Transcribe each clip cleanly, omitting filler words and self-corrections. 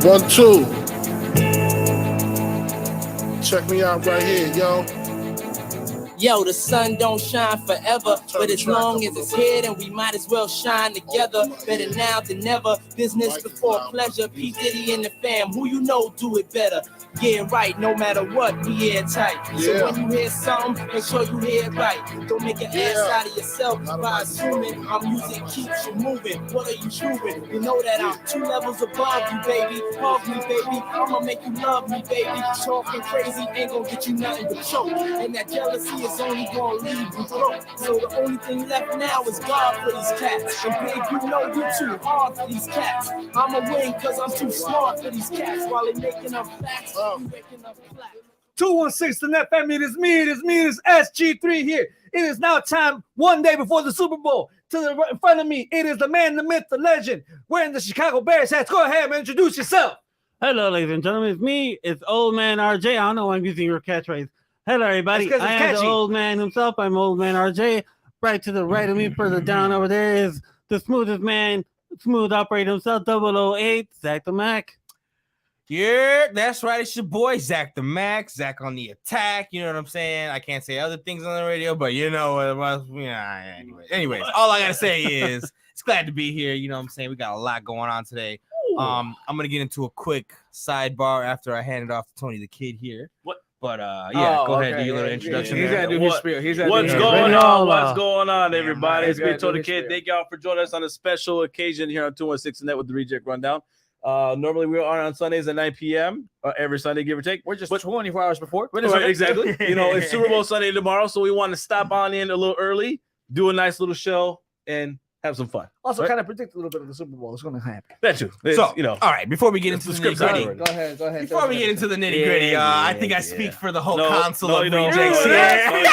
1, 2. Check me out right here, yo. Yo, the sun don't shine forever, but as long as it's here, then we might as well shine together. Better now than never, business before pleasure. P. Diddy and the fam, who you know do it better. Yeah, right, no matter what, we airtight. So when you hear something, make sure you hear it right. Don't make an ass out of yourself by assuming our music keeps you moving. What are you proving? You know that I'm 2 levels above you, baby. Hug me, baby. I'ma make you love me, baby. Talking crazy ain't gonna get you nothing but choke. And that jealousy is only gonna leave you broke. So the only thing left now is God for these cats. And babe, you know you too hard for these cats. I'ma win cause I'm too smart for these cats. While they making up facts, you making up flat. 216, the Net Family. It is me, it's SG3 here. It is now time, one day before the Super Bowl. In front of me, it is the man, the myth, the legend, wearing the Chicago Bears hats. Go ahead, man, introduce yourself. Hello, ladies and gentlemen. It's me. It's Old Man RJ. I don't know why I'm using your catchphrase. Hello, everybody. I am the old man himself. I'm Old Man RJ. Right to the right of me, further down over there is the smoothest man, smooth operator himself, 008, Zach the Mac. Yeah, that's right. It's your boy, Zach the Mac. Zach on the attack. You know what I'm saying? I can't say other things on the radio, but you know what it was. Yeah, anyways, all I got to say is it's glad to be here. You know what I'm saying? We got a lot going on today. I'm going to get into a quick sidebar after I hand it off to Tony the Kid here. What? But yeah, go ahead, do your little introduction. He's got to do his spiel. What's going on? What's going on, everybody? It's me, Tony the Kid. Thank y'all for joining us on a special occasion here on 216 Net with the ReJect Rundown. Normally we are on Sundays at 9 p.m. Every Sunday, give or take. We're just 24 hours before. Right, exactly. You know, it's Super Bowl Sunday tomorrow, so we want to stop on in a little early, do a nice little show, and have some fun. Also, kind of predict a little bit of the Super Bowl. It's going to happen. That too. So, you know, all right. Before we get into the nitty gritty, Go ahead. Before we get into the nitty gritty, I think I speak for the whole council of you don't. ReJects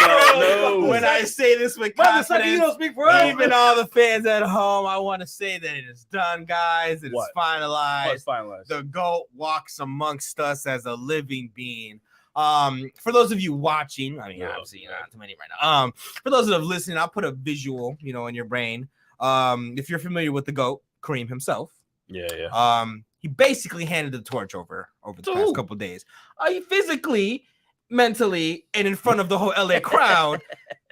No. when I say this with confidence. You don't speak for us. Even all the fans at home, I want to say that it is done, guys. It is finalized. What's finalized? The GOAT walks amongst us as a living being. For those of you watching, I mean, obviously, not too many right now. For those that have listened, I'll put a visual, in your brain. If you're familiar with the GOAT, Kareem himself. Yeah. He basically handed the torch over the past couple of days. He physically, mentally, and in front of the whole LA crowd,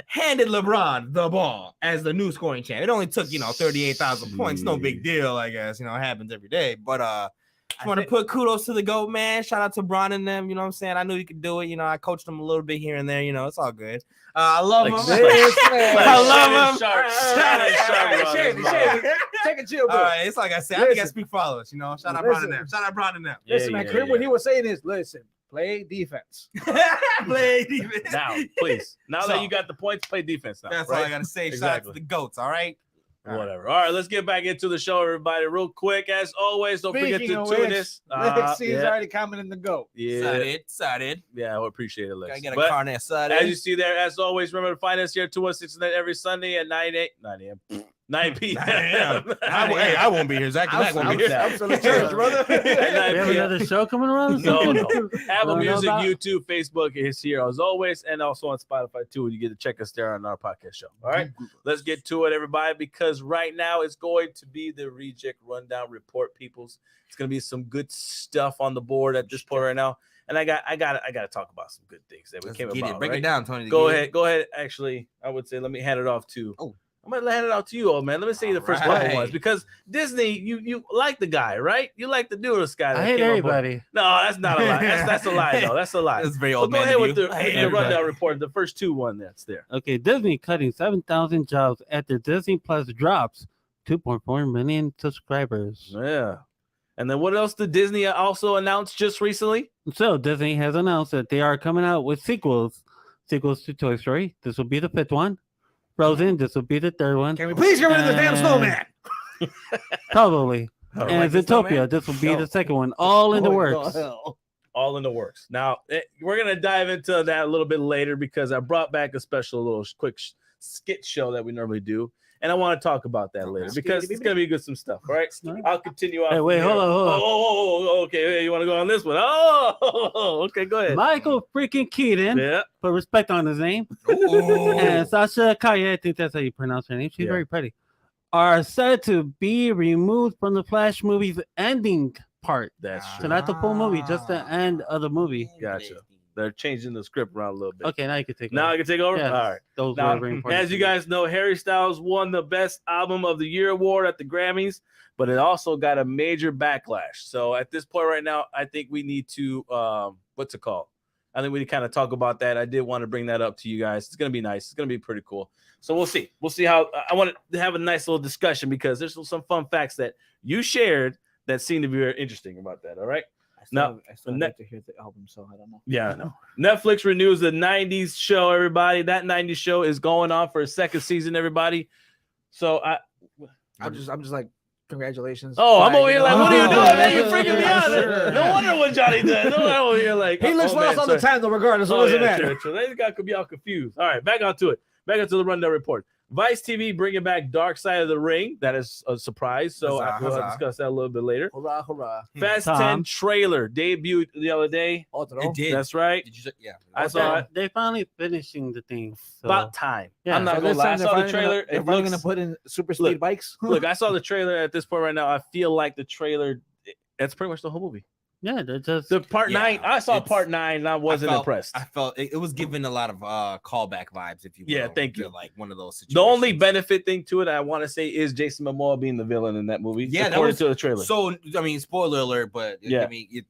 handed LeBron the ball as the new scoring champ. It only took, 38,000 points. No big deal, I guess. It happens every day. But just want to put kudos to the GOAT, man. Shout out to Bron and them. You know what I'm saying? I knew he could do it. I coached him a little bit here and there. It's all good. I love him. I love him. Take a chill, bro. All right, it's like I said. I think I speak for all of us. Shout out Bron and them. Shout out Bron and them. Listen, man. Kareem, what he was saying is, listen, play defense. Play defense. Now, please. Now that you got the points, play defense now. That's all I got to say. Shout out to the GOATs, all right? Whatever. All right, let's get back into the show, everybody, real quick. As always, don't forget to tune this. He's already commenting the GOAT. Yeah. Excited. Yeah, we appreciate it. I get a carne asada. As you see there, as always, remember to find us here 216 Net every Sunday at 9 p.m. 9 p.m. I won't be here. Zach won't be here. Absolutely, brother. We have another show coming around? No. Apple Music, YouTube, Facebook is here as always, and also on Spotify too. You get to check us there on our podcast show. All right, let's get to it, everybody, because right now it's going to be the ReJect Rundown Report, peoples. It's going to be some good stuff on the board at this point right now, and I got to talk about some good things that we came about. Break it down, Tony. Go ahead. Actually, I would say let me hand it off to. I'm gonna hand it out to you, old man. Let me say the first couple ones because Disney, you like the guy, right? You like the newest guy. I hate everybody. No, that's not a lie. That's a lie, though. That's a lie. That's very old. Go ahead with the rundown report. The first one that's there. Okay, Disney cutting 7,000 jobs after Disney Plus drops 2.4 million subscribers. Yeah. And then what else did Disney also announce just recently? So Disney has announced that they are coming out with sequels to Toy Story. This will be the 5th one. Frozen, this will be the 3rd one. Can we please get rid of the damn snowman? Probably. And Zootopia, this will be the 2nd one. All in the works. All in the works. Now, we're going to dive into that a little bit later because I brought back a special little quick skit show that we normally do. And I want to talk about that later because it's going to be some stuff. All right. I'll continue on. Hey, wait, hold on. Oh, okay. You want to go on this one? Oh, okay. Go ahead. Michael freaking Keaton. Yeah. Put respect on his name. And Sasha Kaya, I think that's how you pronounce her name. She's very pretty. Are said to be removed from the Flash movie's ending part. That's So true. not the full movie, just the end of the movie. Gotcha. They're changing the script around a little bit. Okay, now you can take Now over. I can take over? Yes, All right. those Now, were very important as to you me. guys know, Harry Styles won the Best Album of the Year award at the Grammys, but it also got a major backlash. So at this point right now, I think we need to, what's it called? I think we need to kind of talk about that. I did want to bring that up to you guys. It's going to be nice. It's going to be pretty cool. So we'll see. We'll see how I want to have a nice little discussion because there's some fun facts that you shared that seem to be very interesting about that. All right. I still need to hear the album, so I don't know. Yeah, I know. Netflix renews the 90s show, everybody. That 90s show is going on for a second season, everybody. So I'm just like, congratulations. Oh, I'm over here like, what are you doing, man? Oh, You're freaking me out. No wonder what Johnny does. No, I'm over here like, He looks lost all the time, though, regardless. So it doesn't matter. True. They could be all confused. All right, back onto it. Back onto the rundown report. Vice TV bringing back Dark Side of the Ring. That is a surprise. So we'll discuss that a little bit later. Hurrah, hurrah. Fast Tom. 10 trailer debuted the other day. It did. That's right. Did you? Yeah. I saw it. They finally finishing the thing. So. About time. Yeah. I'm not So gonna this lie. I time they're saw the finally trailer. They're finally gonna put in super speed Look. bikes. Look, I saw the trailer at this point right now. I feel like the trailer. That's pretty much the whole movie. Yeah, they're just The part Yeah, 9. I saw it's- part 9. And I wasn't impressed. I felt it was giving a lot of callback vibes, if you will. Yeah, thank to, you. Like one of those situations. The only benefit thing to it, I want to say, is Jason Momoa being the villain in that movie. Yeah, that according was- to the trailer. So I mean, spoiler alert, but Yeah. I mean, it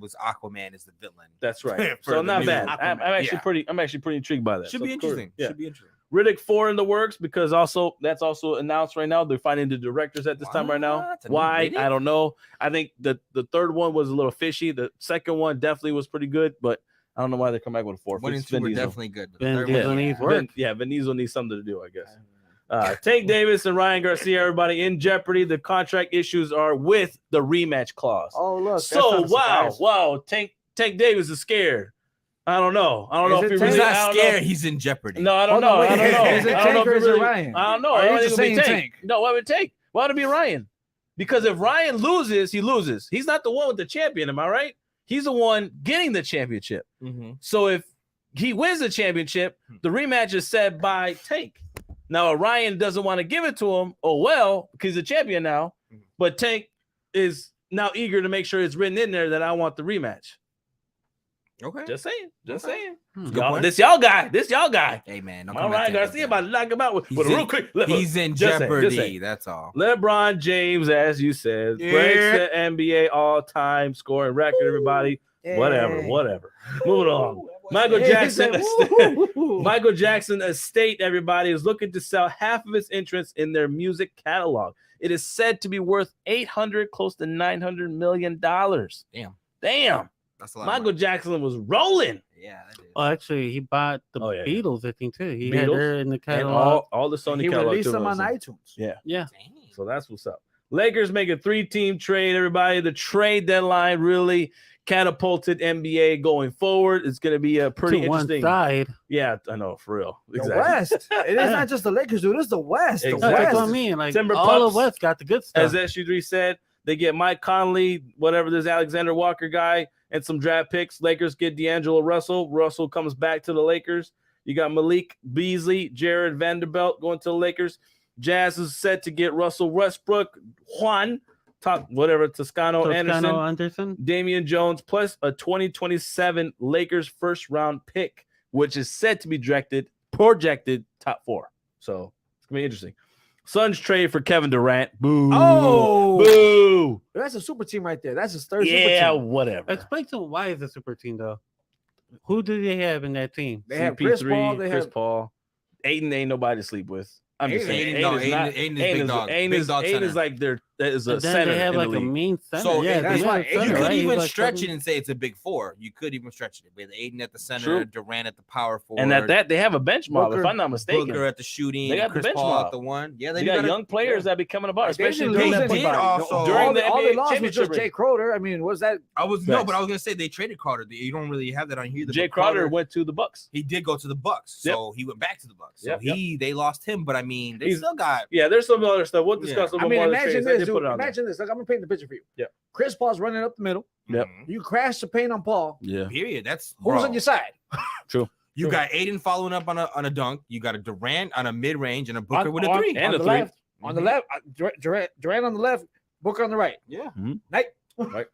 was Aquaman is the villain. That's right. For So the not new bad. Aquaman. I'm actually pretty intrigued by that. Should So be it's cool. interesting. Yeah. Should be interesting. Riddick 4 in the works because that's also announced right now. They're finding the directors at this time right now. What? A new Why? Riddick? I don't know. I think the third one was a little fishy. The second one definitely was pretty good, but I don't know why they come back with a fourth. One It's and two Vin were Diesel. definitely good. But the Vin third Diesel one, needs yeah. work. Vin Diesel needs something to do, I guess. Tank Davis and Ryan Garcia, everybody in jeopardy. The contract issues are with the rematch clause. Oh look. So wow, Tank Davis is scared. I don't know. I don't know if he Is it really. He's I not don't know. scared. He's in jeopardy. No, I don't Hold know. on, wait. I don't know. Is it I don't know Tank if or he is it really- Ryan? I don't know. Or I you're don't just think it'll be saying Tank. Tank? No, why would Tank? Why would it be Ryan? Because if Ryan loses, he loses. He's not the one with the champion. Am I right? He's the one getting the championship. Mm-hmm. So if he wins the championship, the rematch is set by Tank. Now, if Ryan doesn't want to give it to him, oh well, because he's a champion now. But Tank is now eager to make sure it's written in there that I want the rematch. Okay. Just saying. Just saying. Good Y'all, point. this y'all guy. This y'all guy. Hey man, don't My come at Ryan Tank Garcia like about that. to knock him out with a He's real in- quick. He's in Just saying, jeopardy. just saying. That's all. LeBron James, as you said, breaks the NBA all-time scoring record. Everybody, whatever. Moving on. Michael Jackson Estate, everybody, is looking to sell half of its interests in their music catalog. It is said to be worth $800, close to $900 million. Damn. That's a lot. Michael Jackson was rolling. Yeah. That is. Oh, actually, he bought the Oh, yeah. Beatles, I think, too. He had Beatles her in the And catalog. all the Sony He catalog. released too, them on obviously. iTunes. Yeah. Yeah. Dang. So that's what's up. Lakers make a 3-team trade, everybody. The trade deadline really catapulted NBA going forward. It's going to be a pretty To one interesting. side. Yeah, I know, for real. The West. It is not just the Lakers, dude. It's the West. The Exactly. That's what I West. mean. Like, Timber all Pups, of West got the good stuff. As SU3 said, they get Mike Conley, whatever this Alexander Walker guy, and some draft picks. Lakers get D'Angelo Russell. Russell comes back to the Lakers. You got Malik Beasley, Jared Vanderbilt going to the Lakers. Jazz is set to get Russell Westbrook, Toscano Anderson, Damian Jones, plus a 2027 Lakers first-round pick, which is said to be projected top 4. So it's going to be interesting. Suns trade for Kevin Durant. Boo. Oh, Boo. that's a super team right there. That's his third super Yeah, team. whatever. Explain to me why is a super team, though? Who do they have in that team? They have Chris Paul. They Chris have Paul. Aiden ain't nobody to sleep with. I'm just saying. Aiden is big dog. Big dog Aiden center. is like that is a But then center they have in like the a league. mean center. So, yeah, that's they why have a you center, You could right? He's even like stretch seven- it and say it's a big 4. You could even stretch it with Aiden at the center, True. Durant at the power forward, And at that, they have a bench mob, if Booker- I'm not mistaken. Booker at the shooting, They got and the Chris bench Paul mob. at the 1. Yeah, They got young players that be coming about, They especially didn't during lose that did anybody. also- during the all they NBA lost was championship just Jay ring. Crowder. I mean, was that? I was Facts. but I was gonna say they traded Carter. You don't really have that on here. Jay Crowder went to the Bucks. He did go to the Bucks, so he went back to the Bucks. So Yep, they lost him, but I mean, they He's- still got. Yeah, there's some other stuff. We'll discuss a I little mean, more. imagine They this, did put dude. it on there. Imagine this. Like, I'm gonna paint the picture for you. Yep. Chris Paul's running up the middle. Yep. You crash the paint on Paul. Yeah. Period. That's Who's bro. on your side? True. You got Aiden following up on a dunk. You got a Durant on a mid range and a Booker On- with a on- 3. And on a the three. left. On the left, Durant on the left, Booker on the right. Yeah. Night. Right.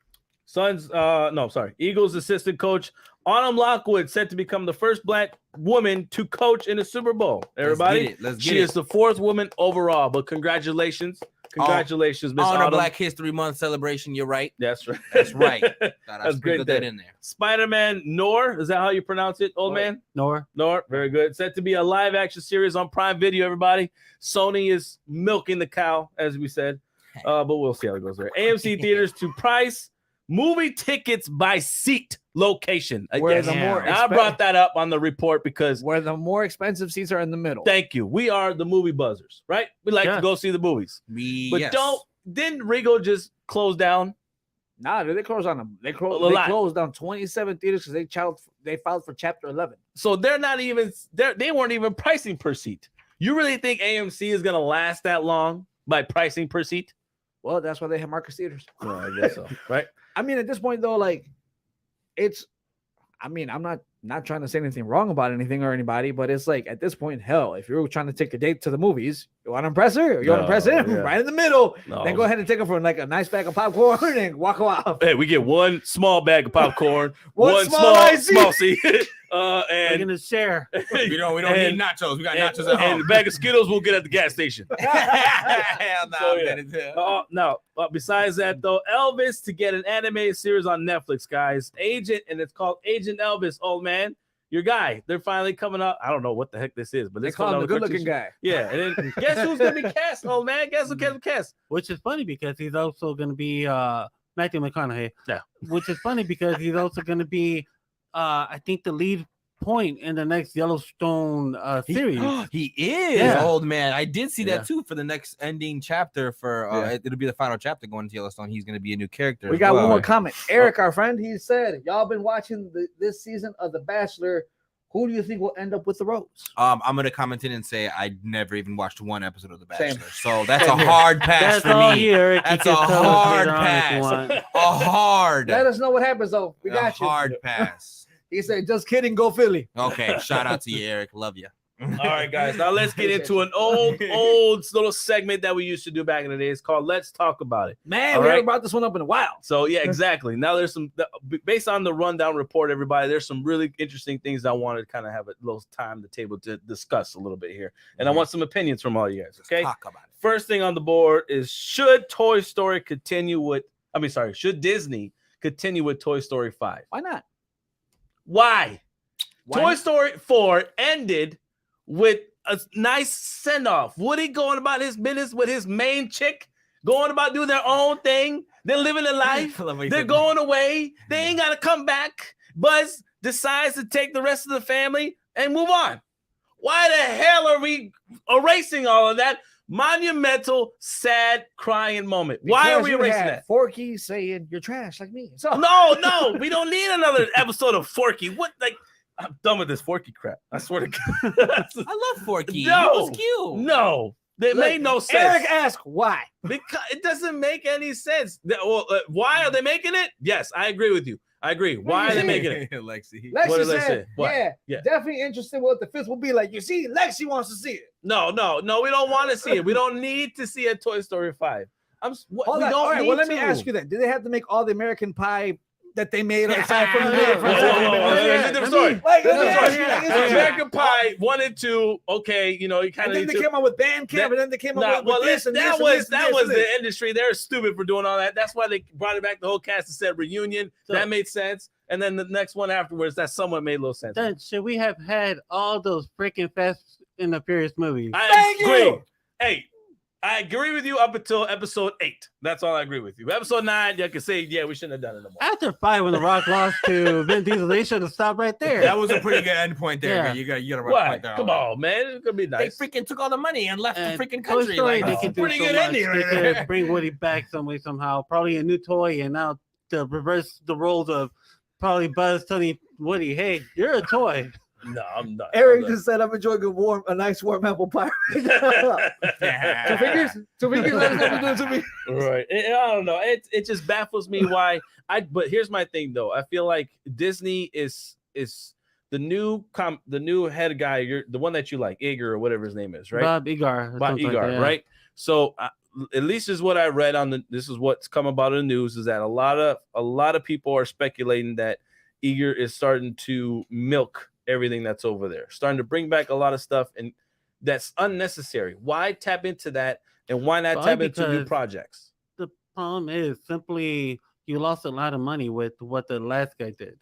Eagles assistant coach Autumn Lockwood set to become the first Black woman to coach in the Super Bowl. Everybody, she is the 4th woman overall. But congratulations, Miss Honor Autumn. Black History Month celebration. You're right. That's right. That's right. That's great. Put that in there. Spider-Man Noir, is that how you pronounce it, old man? Noir, very good. Set to be a live action series on Prime Video. Everybody, Sony is milking the cow, as we said, but we'll see how it goes there. AMC theaters to price movie tickets by seat location. I brought that up on the report because where the more expensive seats are in the middle. Thank you. We are the movie buzzers, right? We like to go see the movies. Didn't Regal just close down? Nah, they closed on them. They closed down 27 theaters because they filed for Chapter 11. So they're not even they weren't even pricing per seat. You really think AMC is gonna last that long by pricing per seat? Well, that's why they have Marcus theaters. No, I guess so. Right. I mean, at this point, though, like, I'm not trying to say anything wrong about anything or anybody, but it's like, at this point, hell, if you're trying to take a date to the movies, you want to impress her, or you want to impress him, right in the middle, then go ahead and take her for like a nice bag of popcorn and walk off. Hey, we get one small bag of popcorn, one small seat, and we're gonna share. We don't need nachos. We got nachos at home. And the bag of Skittles we'll get at the gas station. Hell no. Besides that, though, Elvis to get an animated series on Netflix, guys. And it's called Agent Elvis, old man. Your guy. They're finally coming up. I don't know what the heck this is, but they call him the good-looking guy. Yeah. And then guess who's gonna be cast, old man? Guess who gets cast? Which is funny because he's also gonna be Matthew McConaughey. Yeah. Which is funny because he's also gonna be I think the lead point in the next Yellowstone series. He is, old man. I did see that too for the next ending chapter for it'll be the final chapter going to Yellowstone. He's going to be a new character. We got one more comment. Eric, our friend, he said, y'all been watching this season of The Bachelor. Who do you think will end up with the rose? I'm going to comment in and say I never even watched one episode of The Bachelor. So that's a hard pass for me. That's a hard pass. A hard. Let us know what happens though. We got you. Hard pass. He said, just kidding, go Philly. Okay, shout out to you, Eric. Love you. All right, guys. Now let's get into an old little segment that we used to do back in the day. It's called Let's Talk About It. Man, we haven't brought this one up in a while. So, yeah, exactly. Now there's based on the rundown report, everybody, there's some really interesting things that I wanted to kind of have a little time to table to discuss a little bit here. And I want some opinions from all you guys, okay? Let's talk about it. First thing on the board is should Disney continue with Toy Story 5? Why not? Why? Toy Story 4 ended with a nice send-off. Woody going about his business with his main chick, going about doing their own thing. They're living their life. They're going away. They ain't got to come back. Buzz decides to take the rest of the family and move on. Why the hell are we erasing all of that monumental, sad, crying moment? Why are we erasing that? Forky saying you're trash like me. So no, we don't need another episode of Forky. What, like, I'm done with this Forky crap. I swear to God. I love Forky. No, he was cute. No, that made no sense. Eric asked why. Because it doesn't make any sense. Why are they making it? Yes, I agree with you. I agree. Why are they making it? Lexi said, yeah, definitely interested what the fifth will be like. You see, Lexi wants to see it. No, we don't want to see it. We don't need to see a Toy Story 5. All right, let me ask you that. Do they have to make all the American Pie that they made aside from there's a different story. American Pie 1 and 2. Okay, you kind of. Then they came out with Bandcamp, and then they came out with this and that was the industry. They're stupid for doing all that. That's why they brought it back. The whole cast and said reunion. So, that made sense. And then the next one afterwards, that somewhat made a little sense. Then should we have had all those freaking Fast and the Furious movies? I agree. Hey. I agree with you up until episode 8. That's all I agree with you. Episode 9, you can say, yeah, we shouldn't have done it anymore. After 5, when The Rock lost to Vin Diesel, they should have stopped right there. That was a pretty good end point there. Yeah. You got a right point there. Come on, man. It's gonna be nice. They freaking took all the money and left the freaking country. They could pretty good ending right there. They could bring Woody back some way, somehow. Probably a new toy, and now to reverse the roles of probably Buzz telling Woody, hey, you're a toy. No, I'm not. Eric just said I'm enjoying a nice warm apple pie. Two fingers. Let us know doing to me. Right. I don't know. It just baffles me why. But here's my thing though. I feel like Disney is the new head guy. You're the one that you like, Iger or whatever his name is, right? Bob Iger, right? So at least is what I read on this is what's come about in the news, is that a lot of people are speculating that Eager is starting to milk everything that's over there, starting to bring back a lot of stuff, and that's unnecessary. Why tap into that, and why not tap into new projects? The problem is simply you lost a lot of money with what the last guy did,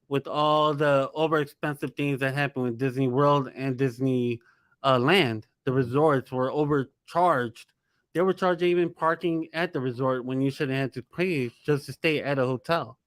with all the over expensive things that happened with Disney World and Disney Land. The resorts were overcharged. They were charging even parking at the resort when you shouldn't have to pay just to stay at a hotel.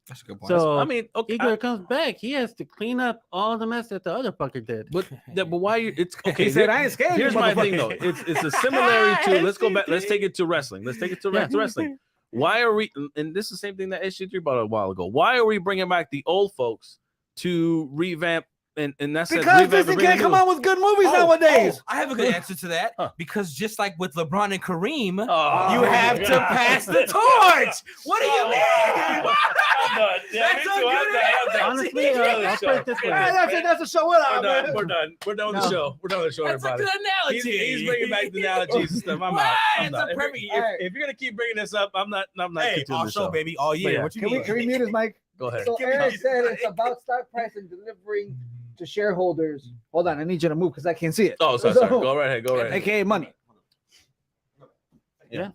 That's a good point. So I mean, okay, Igor comes back, he has to clean up all the mess that the other fucker did. But why it's okay? He said, "I ain't scared." Here's my thing though. It's a similarity to. Let's go back. Let's take it to wrestling. Let's take it to wrestling. Why are we? And this is the same thing that SG3 brought up a while ago. Why are we bringing back the old folks to revamp? And that's because Disney can't come out with good movies nowadays. I have a good answer to that. Because just like with LeBron and Kareem, you have to pass the torch. What do you mean? That's a good answer. Honestly, I'll put it this way. That's a show. We're done with the show. We're done with the show, That's everybody. a good analogy. He's bringing back the analogies and stuff. I'm out. It's a perfect. If you're gonna keep bringing this up, I'm not. Hey, continuing all the show, show, baby, all year. Yeah. What you Can mean? we mute his mic? Go ahead. So Eric said it's about stock price and delivering to shareholders. Hold on, I need you to move because I can't see it. Oh, sorry. Go right ahead. Go right ahead. AKA money. Yeah.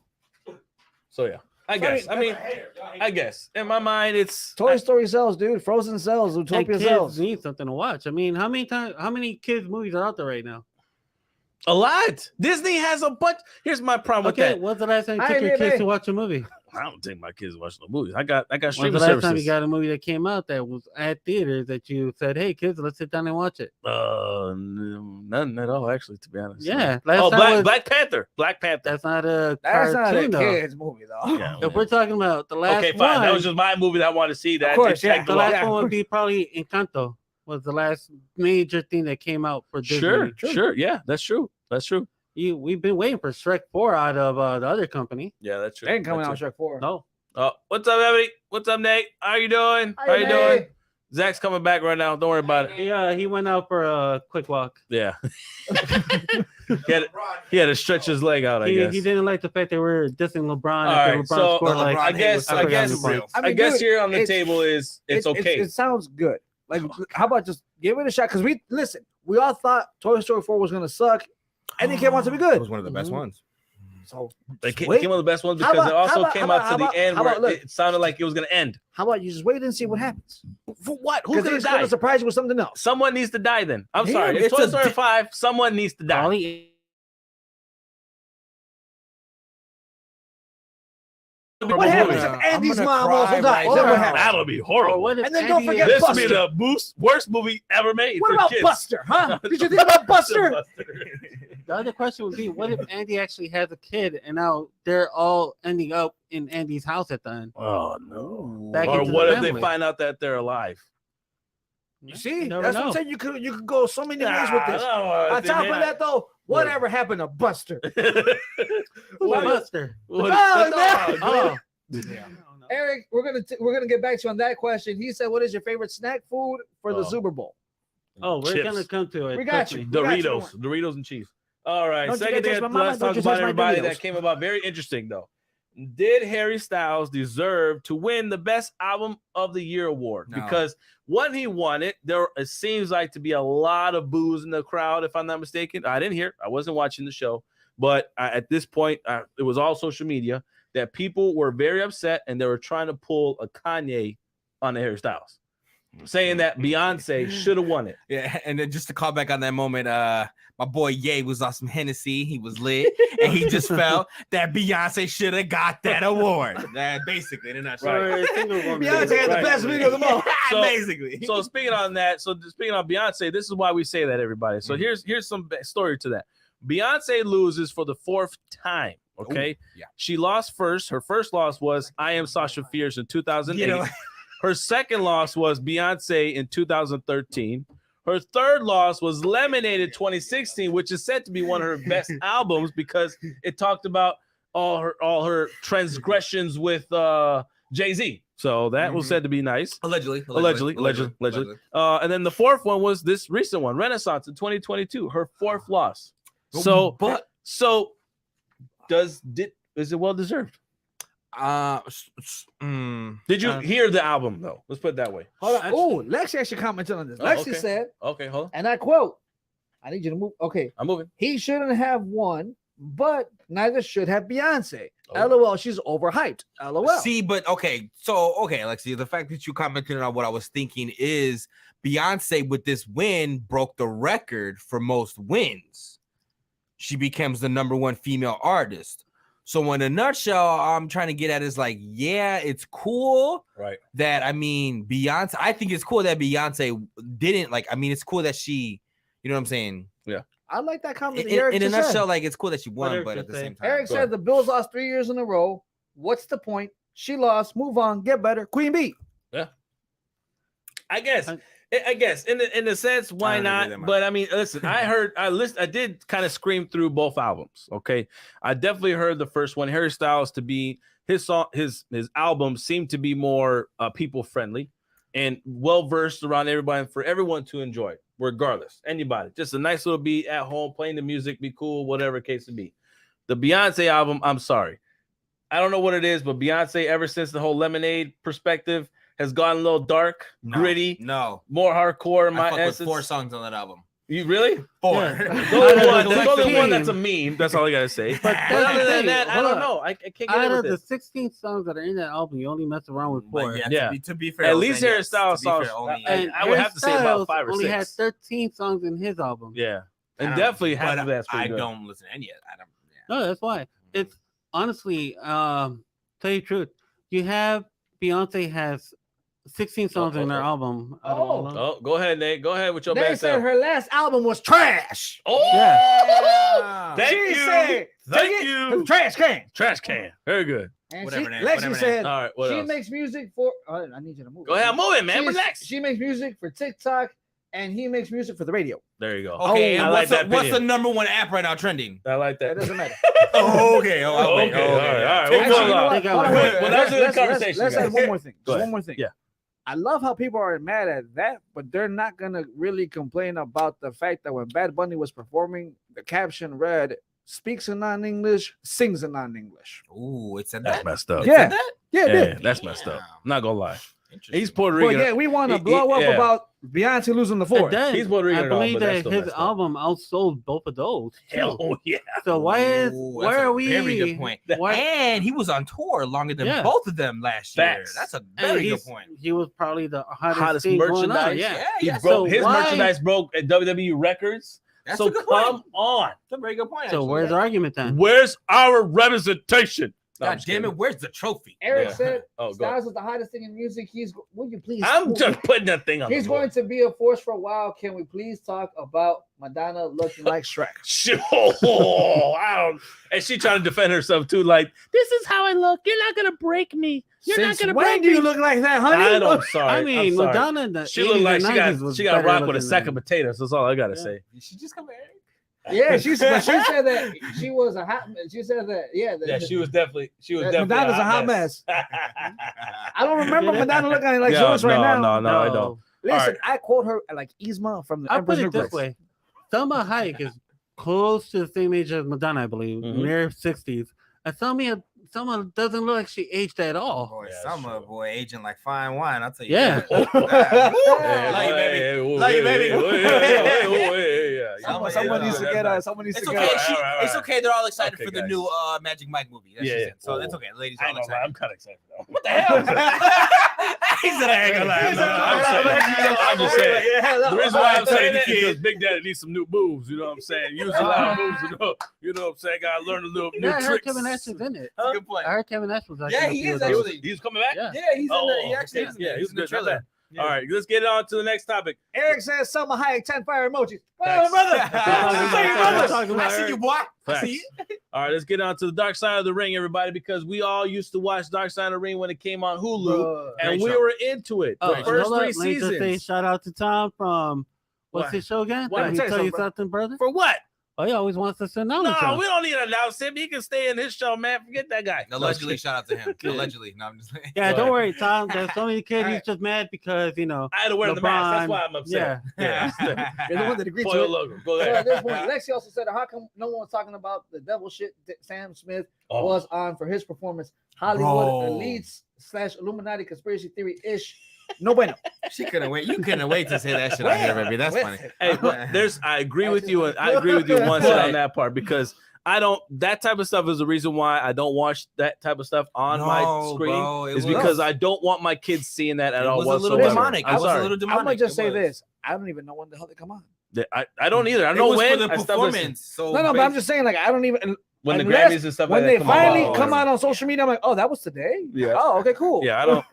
So yeah, I guess in my mind it's Toy Story sells, dude. Frozen sells. And Zootopia kids sells. need something to watch. I mean, how many kids movies are out there right now? a lot. Disney has a bunch. Here's my problem with that. When's the last time you took your kids to watch a movie? I don't take my kids to watch no movies. I got streaming When's the last services. time you got a movie that came out that was at theaters that you said, "Hey kids, let's sit down and watch it"? None at all, actually, to be honest. Yeah. Black Panther. That's not a That's not a cartoon, though. kids movie though. Yeah, If we're talking about the last okay, fine. one, That was just my movie that I wanted to see. That Of course, yeah. the last one would be probably Encanto. Was the last major thing that came out for Disney. Sure. Yeah, that's true. We've been waiting for Shrek 4 out of the other company. Yeah, that's true. They ain't coming out Shrek 4. No. Oh, what's up, everybody? What's up, Nate? How you doing? How you doing? Zach's coming back right now. Don't worry about it. Yeah, he went out for a quick walk. Yeah. he had to stretch his leg out, I guess. He didn't like the fact they were dissing LeBron. All after right, LeBron so scored like I guess I dude, here on the table is it's okay. It sounds good. Like, how about just give it a shot? Because we all thought Toy Story 4 was gonna suck, and it came out to be good. It was one of the best ones. So It came one of the best ones because it also came out to the end where it sounded like it was going to end. How about you just wait and see what happens? For what? Who's going to die? Going to surprise you with something else. Someone needs to die then. I'm Yeah, sorry. It's Toy Story 5. Someone needs to die. What happens if Andy's mom also dies? That'll be horrible. And then don't forget this Buster. will be the worst movie ever made. What for about kids. Buster? Huh? Did you think about Buster? The other question would be, what if Andy actually has a kid and now they're all ending up in Andy's house at the end? Oh no! Back Or into what the if they family. find out that they're alive? You see, never that's know. what I'm saying. You could go so many ways with this. On top of that, though, whatever happened to Buster? Who's Buster? Oh, Eric, we're gonna get back to you on that question. He said, "What is your favorite snack food for the Super Bowl?" Oh, we're Chips. gonna come to it. We got you. Doritos and cheese. All right. Don't you Second touch thing, my mama, let's don't talk you about touch my everybody Doritos. that came about. Very interesting though. Did Harry Styles deserve to win the Best Album of the Year award? No. Because when he won it, it seems like to be a lot of boos in the crowd, if I'm not mistaken. I didn't hear. I wasn't watching the show, but at this point, it was all social media that people were very upset and they were trying to pull a Kanye on the Harry Styles, saying that Beyonce should have won it. Yeah, and then just to call back on that moment, my boy Ye was on some Hennessy. He was lit, and he just felt that Beyonce should have got that award. That basically, they're not sure. Beyonce had the best video of them all. So- Basically. So speaking on Beyonce, this is why we say that, everybody. So here's some story to that. Beyonce loses for the fourth time. Okay. Ooh, yeah. She lost first. Her first loss was I Am Sasha Fierce in 2008. You know, Her second loss was Beyonce in 2013. Her third loss was Lemonade in 2016, which is said to be one of her best albums because it talked about all her transgressions with Jay-Z. So that was said to be nice. Allegedly. And then the fourth one was this recent one, Renaissance in 2022. Her fourth loss. So is it well deserved? Did you hear the album though? Let's put it that way. Hold on. Oh, Lexi actually commented on this. Lexi said, "Okay, hold on." And I quote, "I need you to move." Okay, I'm moving. He shouldn't have won, but neither should have Beyonce. LOL, she's overhyped. LOL. See, but okay, Lexi, the fact that you commented on what I was thinking is Beyonce with this win broke the record for most wins. She becomes the #1 female artist. So in a nutshell, I'm trying to get at is like, yeah, it's cool. Right. That, I mean, Beyonce, I think it's cool that Beyonce didn't it's cool that she, you know what I'm saying? Yeah. I like that comment. In a nutshell, like, it's cool that she won, but at the same time. Eric said the Bills lost 3 years in a row. What's the point? She lost. Move on. Get better. Queen Bee. Yeah. I guess in the sense, why not? But I mean, listen, I did kind of scream through both albums. Okay, I definitely heard the first one. Harry Styles to be his album seemed to be more people friendly and well versed around everybody and for everyone to enjoy, regardless, anybody. Just a nice little beat at home, playing the music, be cool, whatever case it be. The Beyonce album, I'm sorry, I don't know what it is, but Beyonce, ever since the whole Lemonade perspective, has gotten a little dark, gritty, more hardcore. My essence. 4 songs on that album. You really? 4. There's only one that's a meme. That's all I gotta say. But other than that, I don't know. I can't get out it of with the 16 songs that are in that album, you only mess around with 4. Yeah. To be fair, at least Harry Styles songs. I would have to say about 5 or 6. Only had 13 songs in his album. Yeah, and definitely half of that's I don't listen to any of it. No, that's why. It's honestly, tell you the truth, you have Beyonce has 16 songs in her album. Go ahead, Nate. Go ahead with your They best. said her last album was trash. Yeah. Thank you. Trash can. Very good. And Lexi said, all right, she makes music for. I need you to move. Go ahead, I'm moving, man. Relax. She makes music for TikTok, and he makes music for the radio. There you go. Okay, what's the #1 app right now trending? I like that. It doesn't matter. Okay. All right. Well, that's a good conversation. Let's add one more thing. One more thing. Yeah. I love how people are mad at that, but they're not gonna really complain about the fact that when Bad Bunny was performing, the caption read, "Speaks in non-English, sings in non-English." Ooh, it said that's that. messed up. Yeah, that's messed up. I'm not gonna lie. He's Puerto Rican. But yeah, we want to blow up about Beyonce losing the 4. He's Puerto Rican. I believe that his album outsold both of those. Hell yeah. So why are we? Very good point. And he was on tour longer than both of them last year. That's a very good point. He was probably the hottest merchandise. Yeah. His merchandise broke at WWE records. That's so a good come on. That's a very good point. So where's the argument then? Where's our representation? God damn it, where's the trophy? Eric said Styles is the hottest thing in music. Will you please? I'm just putting that thing on. He's going to be a force for a while. Can we please talk about Madonna looking like Shrek? And she trying to defend herself too, like, this is how I look. You're not gonna break me. You're not gonna break me. When do you look like that, honey? I'm sorry. I mean, Madonna, she looked like she got rocked with a sack of potatoes. That's all I gotta say. Did she just come here? Yeah, she said that she was a hot. She said that she was definitely Madonna's a hot mess. I don't remember Madonna looking like she looks right now. No, I don't. Listen, I quote her like Yzma from the Emperor's New Groove. This way: Selma Hayek is close to the same age as Madonna, I believe, near 60s. And Selma doesn't look like she aged at all. Boy, Selma, aging like fine wine. I'll tell you. Yeah. Love you, baby. Someone needs to get. Someone needs to get. It's okay. They're all excited for the new Magic Mike movie. So it's okay, ladies. I'm kind of excited though. What the hell? He said I ain't gonna lie. I'm just saying. The reason why I'm saying that is because Big Daddy needs some new moves. You know what I'm saying? Use a lot of moves. You know what I'm saying? Gotta learn a little new tricks. I heard Kevin Nash is in it. Good point. I heard Kevin Nash was actually. Yeah, he is actually. He's coming back. Yeah, he's in there. He actually is. Yeah, he's in the trailer. All right, let's get on to the next topic. Eric says Selma Hayek 10 fire emojis. Oh, brother. I see you, boy. I see you. All right, let's get on to the Dark Side of the Ring, everybody, because we all used to watch Dark Side of the Ring when it came on Hulu, and we were into it. The first 3 seasons. Let me just say shout out to Tom from what's his show again? Let me tell you something, brother. For what? Oh, he always wants us to announce him. No, we don't need to announce him. He can stay in his show, man. Forget that guy. Allegedly, shout out to him. Allegedly. No, I'm just saying. Yeah, don't worry, Tom. There's so many kids. He's just mad because, I had to wear the mask. That's why I'm upset. Yeah. You're the one that agreed to Foil it. logo. Go So ahead. at this point, Lexi also said, how come no one was talking about the devil shit that Sam Smith was on for his performance? Hollywood elites / Illuminati conspiracy theory-ish. No bueno. She couldn't wait. You couldn't wait to say that shit on here, baby. That's funny. Hey, but I agree with you. I agree with you one side on that part because that type of stuff is the reason why I don't watch that type of stuff on my screen. Bro, because I don't want my kids seeing that at all whatsoever. A little demonic. I'm sorry. A little demonic. I might just say this. I don't even know when the hell they come on. I don't either. I don't know when. For the performance. So no, but I'm just saying, like, I don't even. When the Grammys and stuff when like that they finally come out on social media, I'm like, oh, that was today? Yeah. Oh, okay, cool. Yeah, I don't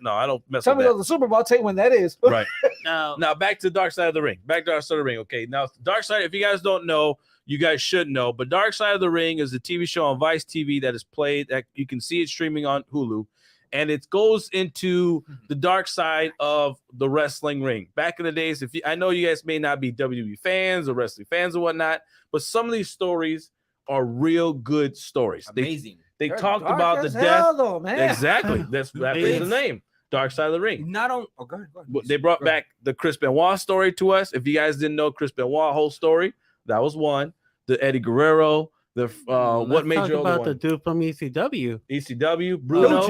mess Tell with me that. the Super Bowl, I'll tell you when that is. Right. Now back to Dark Side of the Ring. Okay, now Dark Side, if you guys don't know, you guys should know, but Dark Side of the Ring is a TV show on Vice TV that is played, that you can see it streaming on Hulu, and it goes into the dark side of the wrestling ring. Back in the days, I know you guys may not be WWE fans or wrestling fans or whatnot, but some of these stories are real good stories. Amazing. They talked about the death. Though, man. Exactly. That is the name. Dark Side of the Ring. Not on. Oh, go ahead. They brought back the Chris Benoit story to us. If you guys didn't know Chris Benoit whole story, that was one. The Eddie Guerrero. What major about one? The dude from ECW. ECW. Bruno.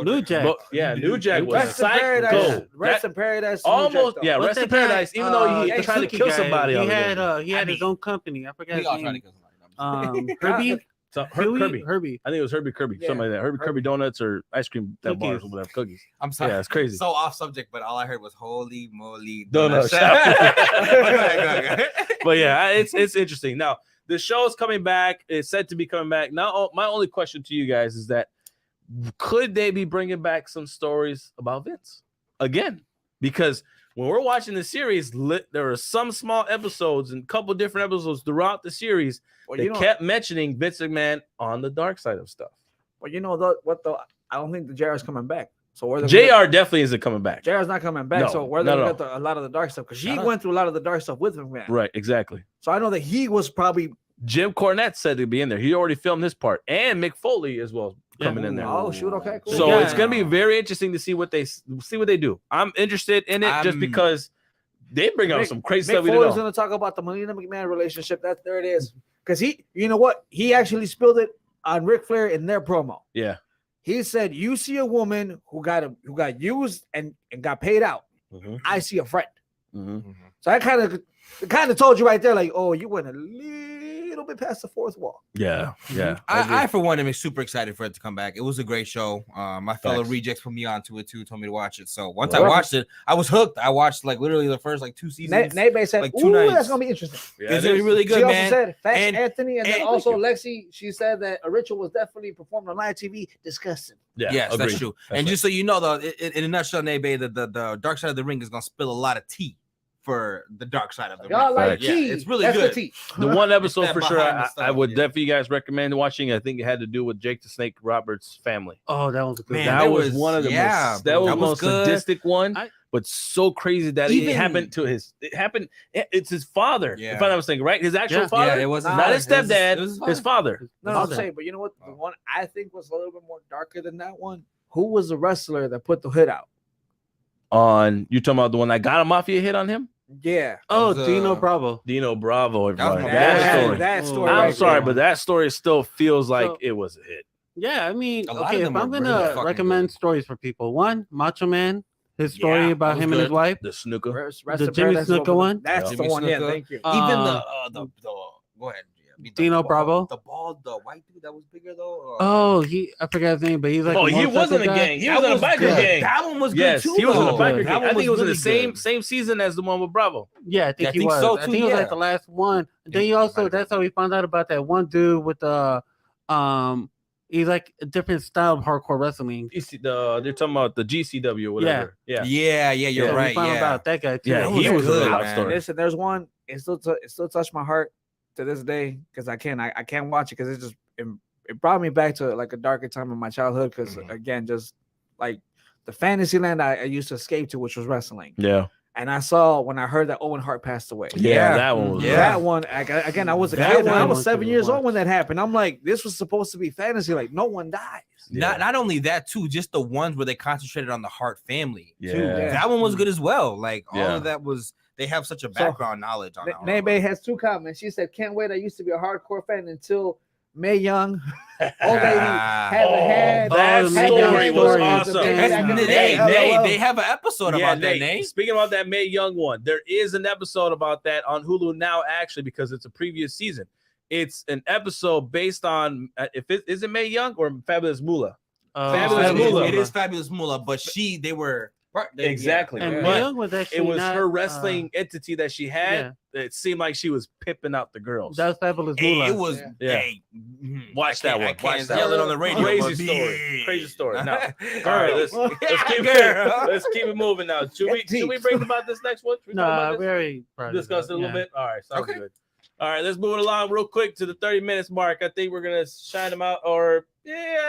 New Jack. New Jack was Rest in Paradise. Rest in Paradise. Almost. Yeah. Rest in Paradise. Even though he tried to kill somebody. He had his own company. I forgot his name. Herbie. Herbie. I think it was Herbie Kirby. Yeah. Something like that. Herbie Kirby donuts or ice cream bars or whatever. Cookies. I'm sorry. Yeah, it's crazy. So off subject, but all I heard was holy moly Donut shop. But yeah, it's interesting. Now the show is coming back. It's said to be coming back. Now, my only question to you guys is that could they be bringing back some stories about Vince again? Because when we're watching the series, there are some small episodes and a couple different episodes throughout the series that kept mentioning Vince McMahon on the dark side of stuff. Well, you know I don't think the JR's coming back. So JR definitely isn't coming back. JR's not coming back. No, so where they're gonna get a lot of the dark stuff because he went through a lot of the dark stuff with McMahon. Right, exactly. So I know that he was probably Jim Cornette said to be in there. He already filmed his part, and Mick Foley as well coming in there. Oh shoot, okay, cool. So it's gonna be very interesting to see what they do. I'm interested in it just because they bring out some crazy stuff. Mick Foley's gonna talk about the Melina McMahon relationship. There it is. Because you know what? He actually spilled it on Ric Flair in their promo. Yeah. He said, "You see a woman who got used and got paid out. Mm-hmm. I see a friend." Mm-hmm. So I kind of told you right there, like, oh, you went a little bit past the fourth wall. Yeah. I for one am super excited for it to come back. It was a great show. My fellow rejects put me onto it too, told me to watch it. So once I watched it, I was hooked. I watched like literally the first like 2 seasons. Nate said, like 2 nights. That's gonna be interesting. Yeah, it's really good, she man. Also said, thanks, and Anthony, and then also Lexi. She said that a ritual was definitely performed on live TV. Disgusting. Yeah, yes, agreed. That's true. And just so you know, though, in a nutshell, Nate, the Dark Side of the Ring is gonna spill a lot of tea for the Dark Side of the Ring. Like tea. It's really that's good. The one episode for sure I would definitely guys recommend watching. I think it had to do with Jake the Snake Roberts' family. Oh, that was good. Man, that was one of the most the most sadistic one, but so crazy that it happened to it's his father. If I'm not mistaken, right? His actual father. Yeah, it was not his stepdad, his father. No, I'm saying, but you know what? The one I think was a little bit more darker than that one. Who was the wrestler that put the hood out? You're talking about the one that got a mafia hit on him? Yeah. Oh, Dino Bravo. Dino Bravo. That story. I'm sorry, but that story still feels like it was a hit. Yeah, I mean, okay, if I'm gonna recommend stories for people, one, Macho Man, his story about him and his wife, the Snooker, the Jimmy Snooker one. That's the one. Yeah, thank you. Even the go ahead. Dino Bravo, the white dude that was bigger though. I forgot his name, but he's like, he was in a gang. He was in a biker gang. That one was good yes, too. He was in a biker gang. I think it was in the really same season as the one with Bravo. Yeah, I think he was. So I think it was like the last one. Then you also that's how we found out about that one dude with the he's like a different style of hardcore wrestling. They're talking about the GCW or whatever. Yeah. You're right. We found out about that guy too. Yeah, he was good, a good story. Listen, there's one. It still touched my heart to this day because I can't watch it because it brought me back to like a darker time in my childhood because again, just like the fantasy land I used to escape to, which was wrestling. Yeah. And I saw when I heard that Owen Hart passed away. Yeah, that one was that one. Again, I was a kid. I was 7 years old when that happened. I'm like, this was supposed to be fantasy. Like, no one dies. Not only that too, just the ones where they concentrated on the Hart family. Yeah. Too. That one was good as well. Like all of that was. They have such a background knowledge on that. Nebe has 2 comments. She said, "Can't wait. I used to be a hardcore fan until Mae Young, old lady, had a head. That story was awesome. They have an episode about that. Nate. Speaking about that Mae Young one, there is an episode about that on Hulu now, actually, because it's a previous season. It's an episode based on is it Mae Young or Fabulous Moolah? Fabulous Moolah. It is Fabulous Moolah, but they were. Exactly. And but was it was her wrestling entity that she had. Yeah. It seemed like she was pimping out the girls. That's Fabulous Moolah. It was. Watch that one. Watch that one on the radio. Crazy story. Now, all right, let's keep it moving. Now, should we bring about this next one? No, very discuss it a little bit. All right, sounds good. All right, let's move it along real quick to the 30 minutes mark. I think we're gonna shine them out, or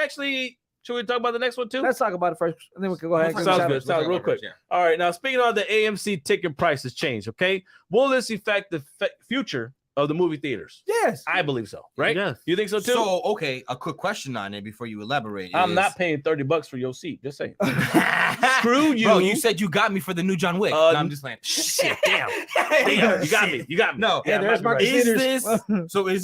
actually. Should we talk about the next one too? Let's talk about it first, and then we can go ahead. Sounds good. Sounds real quick. All right. Now, speaking of the AMC ticket prices change, okay? Will this affect the future of the movie theaters? Yes, I believe so. Right? Yes. You think so too? So, okay, a quick question on it before you elaborate. I'm not paying $30 for your seat. Just saying. Screw you. Bro, you said you got me for the new John Wick. No, I'm just playing. Shit, damn. You got me. No. Yeah, there's my is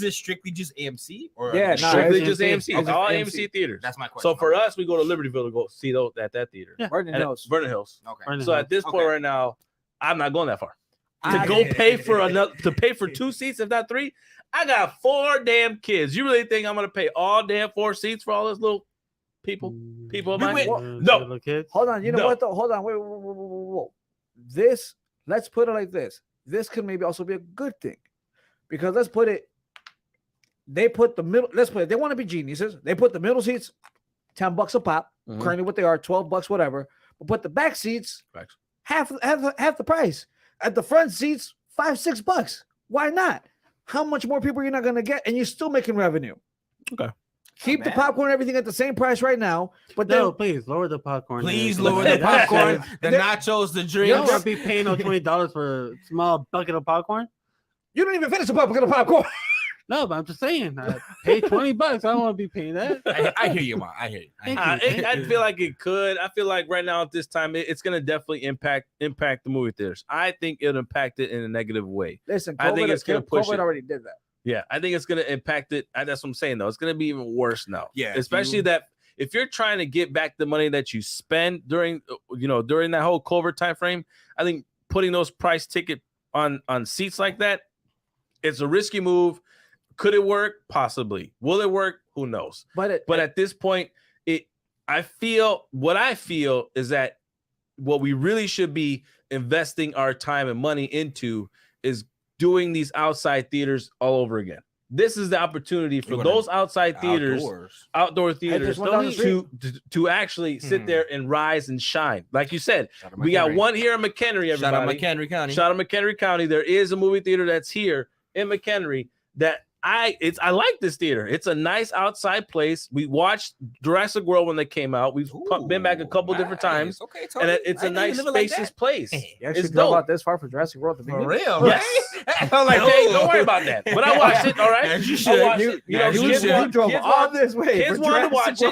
this strictly just AMC or strictly just AMC? It's all AMC theaters. That's my question. So for us, we go to Libertyville to go see those at that theater. Yeah. Vernon Hills. Okay. So at this point right now, I'm not going that far. To go pay for 2 seats, if not 3. I got 4 damn kids. You really think I'm gonna pay all damn 4 seats for all those little people? No. Hold on. You know what though? Hold on. Wait. Let's put it like this. This could maybe also be a good thing, because let's put it. They put the middle. Let's put it. They want to be geniuses. They put the middle seats, $10 a pop. Currently, what they are, $12, whatever. But put the back seats half the price. At the front seats, $5-6. Why not? How much more people are you not going to get, and you're still making revenue? Okay. Keep the popcorn and everything at the same price right now. But no, please lower the popcorn. Please lower the popcorn, the nachos, the drinks. You don't want to be paying no $20 for a small bucket of popcorn. You don't even finish a bucket of popcorn. No, but I'm just saying, I pay $20. I don't want to be paying that. I hear you, Ma. I hear you. I feel like it could. I feel like right now at this time, it's going to definitely impact the movie theaters. I think it'll impact it in a negative way. Listen, I think it's going to push COVID it. already did that. Yeah, I think it's going to impact it. That's what I'm saying, though. It's going to be even worse now. Yeah, especially that if you're trying to get back the money that you spend during that whole COVID time frame, I think putting those price ticket on seats like that, it's a risky move. Could it work? Possibly. Will it work? Who knows? But at this point, I feel is that what we really should be investing our time and money into is doing these outside theaters all over again. This is the opportunity for those outside theaters, outdoor theaters, to actually sit there and rise and shine. Like you said, we got one here in McHenry. Everybody, shout out McHenry County. Shout out McHenry County. There is a movie theater that's here in McHenry that I like this theater. It's a nice outside place. We watched Jurassic World when they came out. We've been back a couple different times. Okay, and it's a nice spacious place. You actually drove out this far for Jurassic World to be for real. Yes. I'm like, hey, don't worry about that. But I watched it. All right. As you should. You drove all this way. Kids wanted to watch it.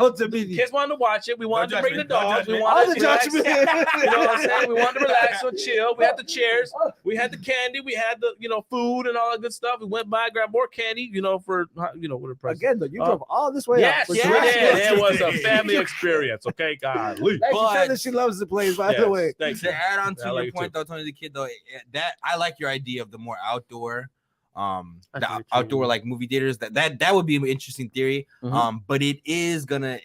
Kids wanted to watch it. We wanted to bring the dogs. We wanted to relax. You know what I'm saying? We wanted to relax and chill. We had the chairs. We had the candy. We had the food and all that good stuff. We went by, grabbed more candy. For what a price. Again, though, you drove all this way. Yes, it was a family experience. Okay, golly. But she loves the place, by the way. To add on to your point, though, Tony the Kid, though, that I like your idea of the more outdoor, outdoor like movie theaters. That would be an interesting theory. But it is gonna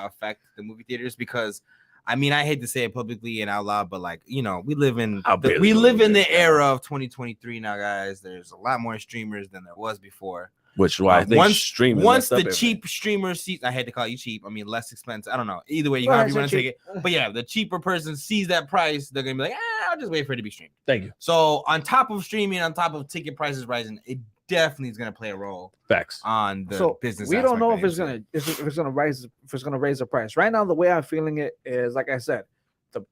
affect the movie theaters because. I mean, I hate to say it publicly and out loud, but we live in the era of 2023 now, guys. There's a lot more streamers than there was before. Which is why I think streaming. Once the cheap streamer sees, I hate to call you cheap. I mean, less expensive. I don't know. Either way, you want to take it. But yeah, the cheaper person sees that price, they're gonna be like, I'll just wait for it to be streamed. Thank you. So on top of streaming, on top of ticket prices rising, it definitely is going to play a role. Facts on the business. We don't know if it's going to raise the price. Right now, the way I'm feeling it is, like I said, the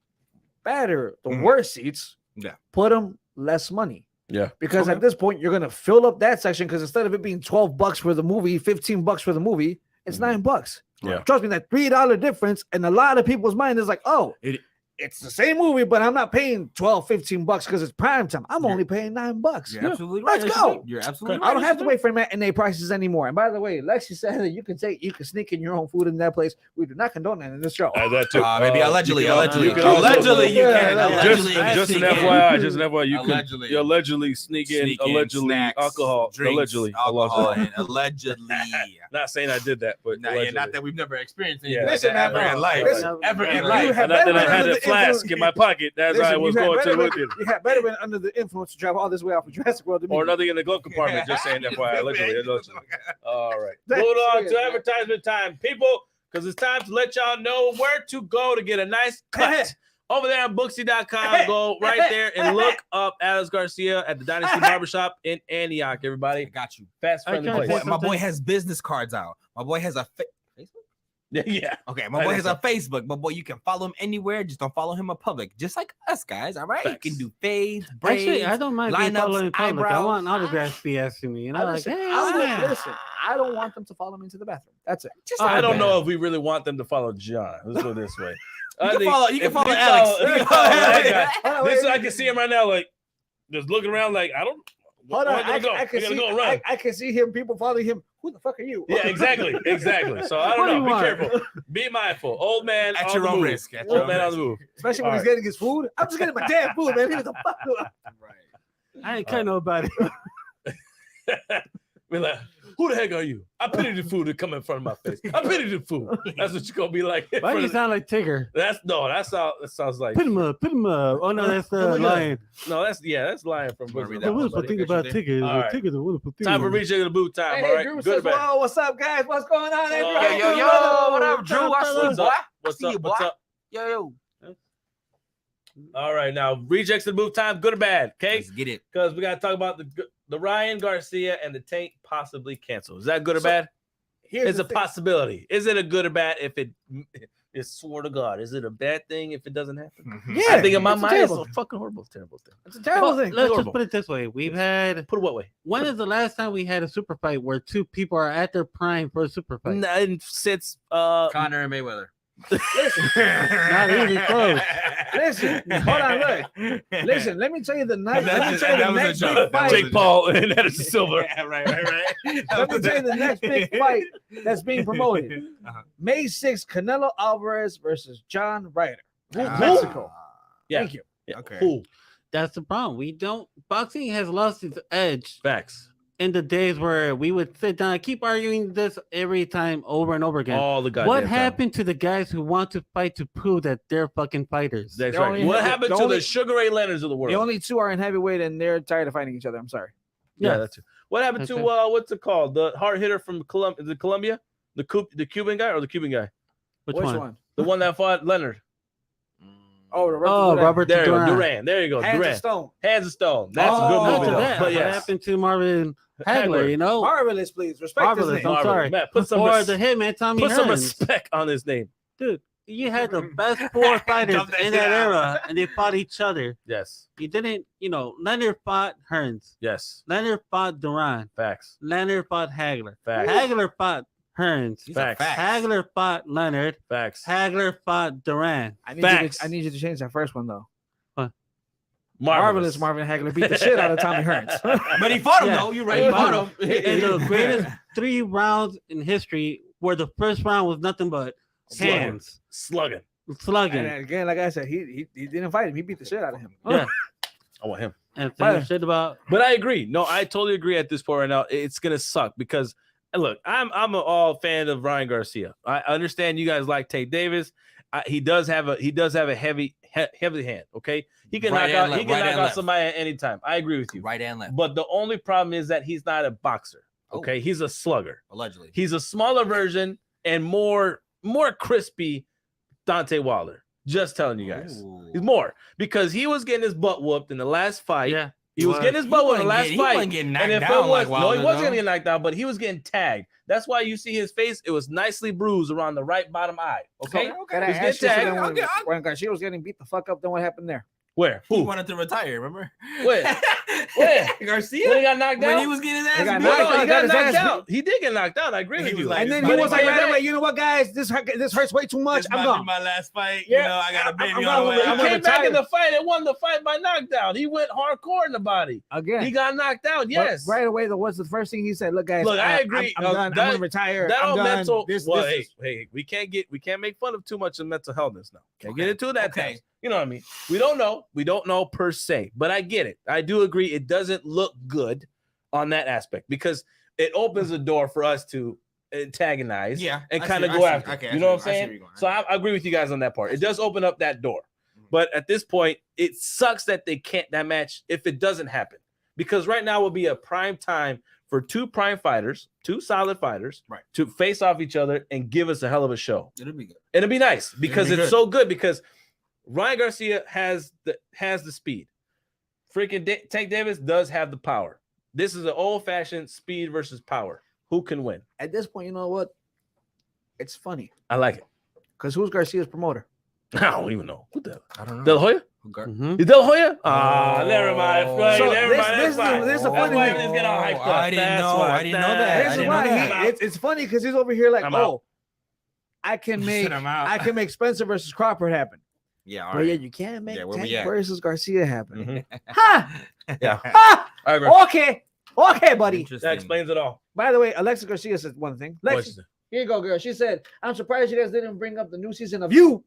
worse seats Yeah. Put them less money. Yeah. Because at this point, you're going to fill up that section because instead of it being $12 for the movie, $15 for the movie, it's $9. Yeah. Trust me, that $3 difference in a lot of people's mind is like, oh, it's the same movie, but I'm not paying $12-15 because it's prime time. I'm only paying $9. You're absolutely right. Let's go. You're absolutely right. I don't have to wait for matinee prices anymore. And by the way, Lexi said that you can sneak in your own food in that place. We do not condone that in this show. That too. Maybe allegedly. You can just an FYI, you can allegedly sneak in allegedly snacks, alcohol, drinks, alcohol, and allegedly. Not saying I did that, but not that we've never experienced anything Listen, like that ever in life. Ever in life. Not that I had a flask in my pocket. That's how I was going to the movie theater. You had better been under the influence to drive all this way out from Jurassic World. Or nothing in the glove compartment. Just saying FYI, allegedly. All right. Moving on to advertisement time, people, because it's time to let y'all know where to go to get a nice cut. Over there on Booksy.com, go right there and look up Alex Garcia at the Dynasty Barbershop in Antioch, everybody. I got you. Fast, friendly place. My boy has business cards out. My boy has a Facebook. Yeah. Okay, my boy has a Facebook. My boy, you can follow him anywhere. Just don't follow him in public. Just like us, guys. All right? Facts. You can do fades, braids, Actually, I don't mind being followed in public. eyebrows. I want autographs be asking me. You know, Listen, I don't want them to follow me into the bathroom. That's it. Just I don't know if we really want them to follow John. Let's go this way. You can follow Alex. This I can see him right now, like just looking around, like I don't. Hold on, I can see him. People following him. Who the fuck are you? Yeah, exactly. So I don't know. Be careful. Be mindful. Old man at on your the own move. risk. Old man on the move. Especially when he's getting his food. I'm just getting my damn food, man. Leave me the fuck alone. Right. I ain't kind nobody. Be like, who the heck are you? I pity the food that come in front of my face. I pity the food. That's what you're gonna be like. Why do you sound like Tigger? That sounds like Put him up. Oh no, that's the lion. No, that's lion from The wonderful thing about Tigger. Right. Tigger, the wonderful thing. Time for reaching the boot time. Hey, all right, Drew good says, or bad? whoa, what's up, guys? What's going on? Hey, Drew? Yo, what up, Drew? I see you, What's boy. up? I What's see up? you, boy. What's up? Yo. All right, now rejects the boot time. Good or bad? Okay, Let's get it. because we gotta talk about the Ryan Garcia and the Tank possibly canceled. Is that good or bad? It's a possibility. Is it a good or bad if it is swear to God? Is it a bad thing if it doesn't happen? Yeah, I think in my mind it's terrible. a fucking horrible, terrible thing. It's a terrible thing. Let's Horrible. just put it this way: we've had. Put it what way? When is the last time we had a super fight where two people are at their prime for a super fight? And since Conor and Mayweather. Not even close. Listen, hold on, look. Listen, let me tell you the next. Let me That tell you the was a next joke. big That was fight. Jake Paul and Anderson Silva. Yeah, right. Let me tell you the next big fight that's being promoted. Uh-huh. May 6th, Canelo Alvarez versus John Ryder. Mexico. Yeah. Thank you. Okay. Who? That's the problem. Boxing has lost its edge Facts. in the days where we would sit down and keep arguing this every time over and over again. All the guys. What happened to the guys who want to fight to prove that they're fucking fighters? That's The right. only- What the happened to only- the Sugar Ray Leonards of the world? The only two are in heavyweight, and they're tired of fighting each other. I'm sorry. Yeah, that's it. What happened to what's it called? The hard hitter from Colombia? Is it Colombia? The Cuban guy or the Cuban guy? Which Which one? one? The one that fought Leonard. Oh, Robert There you go. Duran. Duran. There you go. Hands Duran. of Stone. Hands of Stone. That's a Oh, good After movie. Though. that, But what yes. happened to Marvin Hagler? Hagler. You know, Marvelous, please. Respect Marvelous. his name. I'm sorry. Man, put some, or the hitman Tommy put some Hearns. respect on his name. Dude, you had the best four fighters Dump that in shit that out. era, and they fought each other. Yes. You didn't, Leonard fought Hearns. Yes. Leonard fought Duran. Facts. Leonard fought Hagler. Facts. Hagler fought Hearns. These are Facts. Hagler fought Leonard. Facts. Hagler fought Duran. I Facts. need you to change that first one, though. Marvelous. Marvin Hagler beat the shit out of Tommy Hearns. But he fought him, Yeah. though. You're right. He fought him. And the greatest 3 rounds in history, where the first round was nothing but hands, Slugging. slugging, And again, like I said, he didn't fight him. He beat the shit out of him. yeah, I want him. and saying shit about. But I agree. No, I totally agree at this point right now. It's gonna suck because look, I'm an all fan of Ryan Garcia. I understand you guys like Tate Davis. He does have a heavy hand. Okay, he can Right knock and out left. somebody at any time. I agree with you. Right and left. But the only problem is that he's not a boxer. Oh. Okay, he's a slugger. Allegedly. He's a smaller version and more crispy Dante Wilder. Just telling you guys. Ooh. He's more because he was getting his butt whooped in the last fight. Yeah, He was getting his butt whooped in the last He fight. wasn't getting knocked And if down it was, like no, Wilder, he wasn't though. gonna get knocked down, but he was getting tagged. That's why you see his face. It was nicely bruised around the right bottom eye. Okay. Can I He's ask getting you something? tagged. When Garcia was getting beat the fuck up, then what happened there? Where? He Who? wanted to retire. Remember? Where? Where? Garcia? When he got knocked down? When he was getting his ass He got beat? knocked No, out. he got his knocked ass out. He did get knocked out. I agree He with was you. like, And then But he was like, came right back. away, you know what, guys? This hurts way too much. This I'm might be gone. my last fight. Yeah, You know, I got a baby I'm on the way. gonna He I'm came back in retire. the fight and won the fight by knockdown. He went hardcore in the body. Again. He got knocked out. But Yes. right away, though, what's the first thing he said? Look, guys. Look, I agree. I'm done. That- I'm gonna retire. That I'm all done. mental. This Hey, is- we can't make fun of too much of mental healthness now. Can't get into that. Okay. Time. You know what I mean? We don't know per se, but I get it. I do agree. It doesn't look good on that aspect because it opens the door for us to antagonize and kind of go after. Okay, you know what I'm saying? So I agree with you guys on that part. It does open up that door, but at this point, it sucks that they can't that match if it doesn't happen because right now will be a prime time for two prime fighters, two solid fighters, right, to face off each other and give us a hell of a show. It'll be good. It'll be nice because be it's good. so good because Ryan Garcia has the speed. Freaking Tank Davis does have the power. This is an old-fashioned speed versus power. Who can win? At this point, you know what? It's funny I like it. because who's Garcia's promoter? I don't even know. Who the I don't know. De La Hoya? Mhm. Is De La Hoya? Ah, never mind. So Never mind. this is the That's funny why thing. let's get all hyped up. I didn't That's know. why. I didn't know that. This is didn't why know that. it's funny because he's over here like, I'm out. oh, I can make Spencer versus Crawford happen. Yeah, all But yeah, right. you can't make Yeah, where we Tank at? versus Garcia happen. Mhm. Ha! Yeah, Ha! I agree. Okay, buddy. That explains it all. By the way, Alexa Garcia said one thing. What's Lexi, the- here you go, girl. She said, "I'm surprised you guys didn't bring up the new season of You."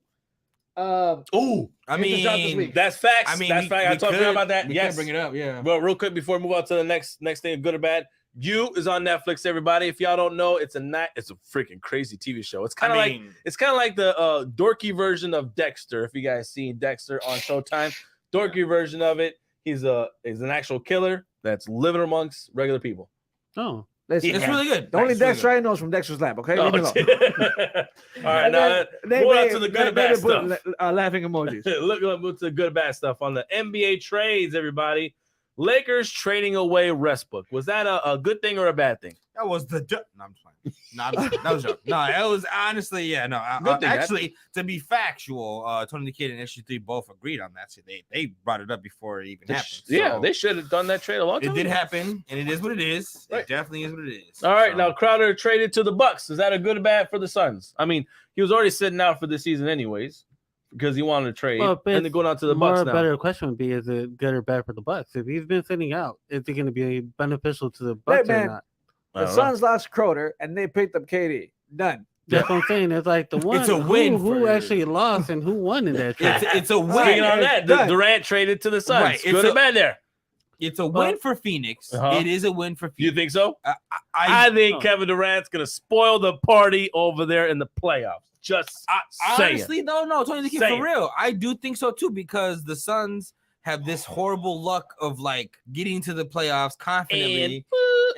Ooh, I It just dropped this mean, week. that's facts. I mean, that's facts. I talked to you about that. We Yes. could bring it up. Yeah. Well, real quick before we move on to the next thing, good or bad. You is on Netflix. Everybody, if y'all don't know, it's a freaking crazy TV show. It's kind of like the dorky version of Dexter. If you guys seen Dexter on Showtime, dorky version of it. He's an actual killer that's living amongst regular people. Oh, Listen, It's really good. the only It's really Dexter I know is from Dexter's Lab. Okay, Oh, leave me alone. all right, now move on to the good and bad stuff. Laughing emojis. Look to the good and bad stuff on the NBA trades, everybody. Lakers trading away Westbrook. Was that a good thing or a bad thing? That was the no, I'm just fine. No, that was a joke. No, it was honestly, yeah, no. Good thing, actually, to be factual, Tony the Kid and SG3 both agreed on that. So they brought it up before it even happened. Yeah, So they should have done that trade a long time it did ago. happen, and it is what it is. Right. It definitely is what it is. All right, So, now Crowder traded to the Bucks. Is that a good or bad for the Suns? I mean, he was already sitting out for the season anyways because he wanted to trade, Well, and then going on to the more Bucks now. better question would be: is it good or bad for the Bucks? If he's been sitting out, is it going to be beneficial to the Bucks or man. not? The Suns lost Crowder and they picked up KD. Done. That's what I'm saying. It's like the one. It's a win Who for- actually lost and who won in that trade? it's a win. Speaking on that, Done. Durant traded to the Suns. Right, it's Good or bad there? It's a win for Phoenix. Uh-huh. It is a win for You Phoenix. think so? I I think Kevin Durant's gonna spoil the party over there in the playoffs. Just saying. honestly don't know. Tony the Kid, Saying. for real. I do think so too because the Suns have this horrible luck of like getting to the playoffs confidently.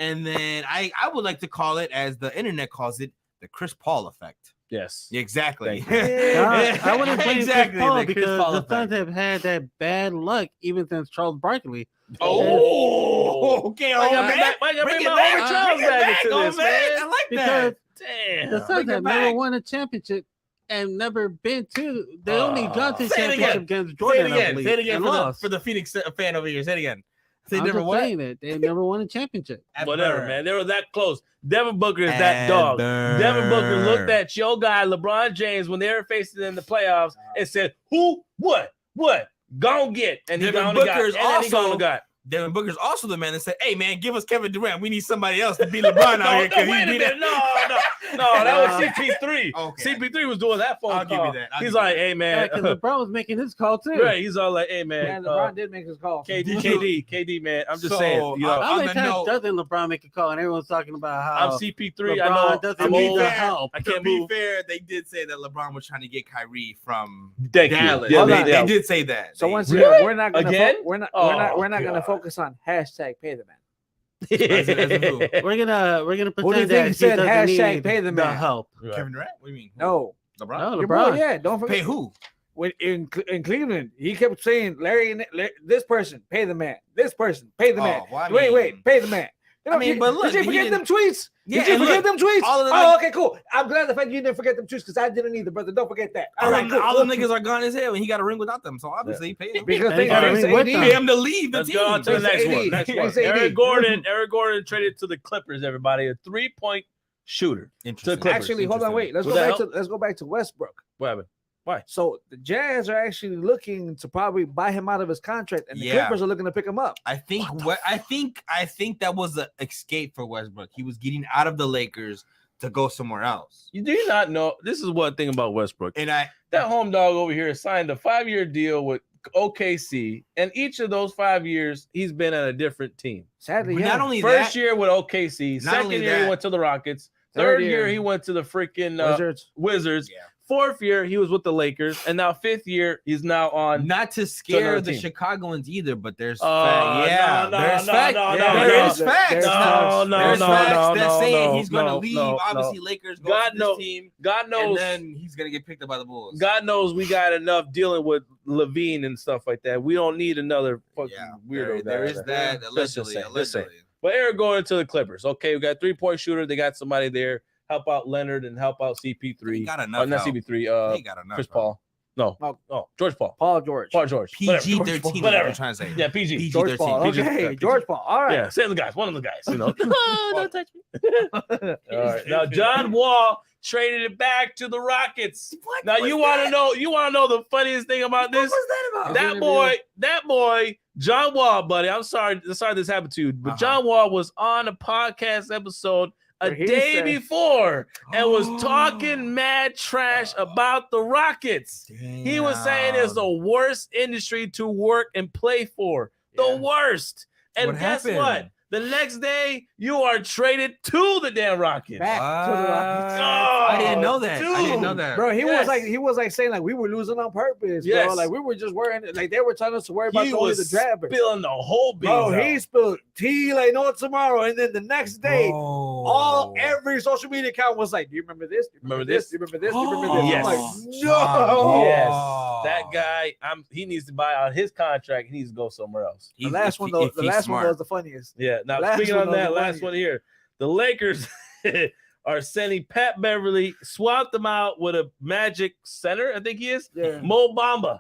And then I would like to call it, as the internet calls it, the Chris Paul effect. Yes. Exactly. Thank I wouldn't blame exactly Chris Paul the Chris because Paul the effect. Suns have had that bad luck even since Charles Barkley. Oh, okay. Why Oh, gotta bring man. back- why gotta Bring bring it my back. homie Charles Bring it back back. into Oh, this, man. man? I like Because that. Damn. the Suns Bring it have never back. won a championship and never been to. They only got to the Say it championship again. against Say it Jordan. I again. believe, Say it again and for lost. the Phoenix fan over here. Say it again. They I'm never just won. saying that they never won a championship. Whatever, man. They were that close. Devin Booker is that dog. Devin Booker looked at your guy, LeBron James, when they were facing in the playoffs and said, who, what, gonna get. And he Devin gonna Booker got. is And then he also- gonna got. Devin Booker's also the man that said, "Hey, man, give us Kevin Durant. We need somebody else to beat LeBron out here." No, wait a minute. No, that was CP3. Okay. CP3 was doing that phone I'll call. give you that. He's like, hey, man. Yeah, because LeBron was making his call too. Right, he's all like, hey, Yeah, man. LeBron did make his call. KD, man. I'm just saying. You know, How On many the times note- doesn't LeBron make a call and everyone's talking about how I'm CP3. I LeBron know. doesn't I'm need old. the help? I To can't be move. fair, they did say that LeBron was trying to get Kyrie from Thank you. Dallas. Yeah, they did say that. So They- once Really? again, we're not gonna Again? we're not Oh, gonna God. focus on hashtag pay the man. As in who? we're gonna Who do you pretend that think he said doesn't hashtag need pay the man? help. Right. Kevin Durant? What do you mean? No, LeBron. No, your boy, LeBron. yeah, don't forget. Pay who? When in Cleveland, he kept saying, Larry, this person, pay the man. This person, pay the man. Oh, well, I Wait, mean- pay the man. I mean, but look, did you forget them tweets? Yeah, did you forget them tweets? All of them, oh, okay, cool. I'm glad the fact you didn't forget them tweets because I didn't either, brother. Don't forget that. All right, all the niggas are gone as hell, and he got a ring without them. So obviously, he paid him. Because they pay him to leave the Let's team. go on to the next one. Next one. Eric Gordon traded to the Clippers. Everybody, a 3-point shooter. Interesting. Actually, hold on, wait. Let's go back to Westbrook. What happened? Why? So the Jazz are actually looking to probably buy him out of his contract, and the Clippers are looking to pick him up. I think that was an escape for Westbrook. He was getting out of the Lakers to go somewhere else. You do not know. This is one thing about Westbrook. And that home dog over here signed a 5-year deal with OKC, and each of those 5 years he's been at a different team. Sadly, not only first year with OKC, second year he went to the Rockets, third year he went to the freaking Wizards. Yeah. Fourth year, he was with the Lakers, and now fifth year, he's now on. Not to scare the Chicagoans either, but there's facts. There's facts. No. That's saying he's going to leave. Obviously, Lakers go to this team. God knows. And then he's going to get picked up by the Bulls. God knows we got enough dealing with Levine and stuff like that. We don't need another fucking weirdo. There is that, allegedly. But Eric going to the Clippers. Okay, we got 3-point shooter. They got somebody there. Help out Leonard and help out CP3. He got enough. Not CP3. Chris Paul. No, George Paul. Paul George. PG-13. Whatever. I'm trying to say. Yeah, PG. George Paul. Okay, George Paul. All right. Yeah, same the guys. One of the guys. You know. Don't touch me. All right. Now John Wall traded it back to the Rockets. Now you want to know? You want to know the funniest thing about this? What was that about? That boy, John Wall, buddy. I'm sorry this happened to you, but John Wall was on a podcast episode a day before and was talking mad trash about the Rockets. Damn. He was saying it's the worst industry to work and play for. The worst. And guess what? The next day, you are traded to the damn Rockets. Back to the Rockets. Oh, I didn't know that. I didn't know that. Bro, he was like saying like we were losing on purpose, bro. Like we were just worrying, like they were telling us to worry about only the draft. Spilling the whole beans. Bro, he spilled tea like no tomorrow, and then the next day, every social media account was like, "Do you remember this? Do you remember this? Do you remember this? Do you remember this?" Yes. I'm like, no. Yes. That guy, he needs to buy out his contract. He needs to go somewhere else. The last one was the funniest. Yeah. Now speaking on that, last one here, the Lakers are sending Pat Beverly, swapped them out with a Magic center, I think he is. Yeah. Mo Bamba.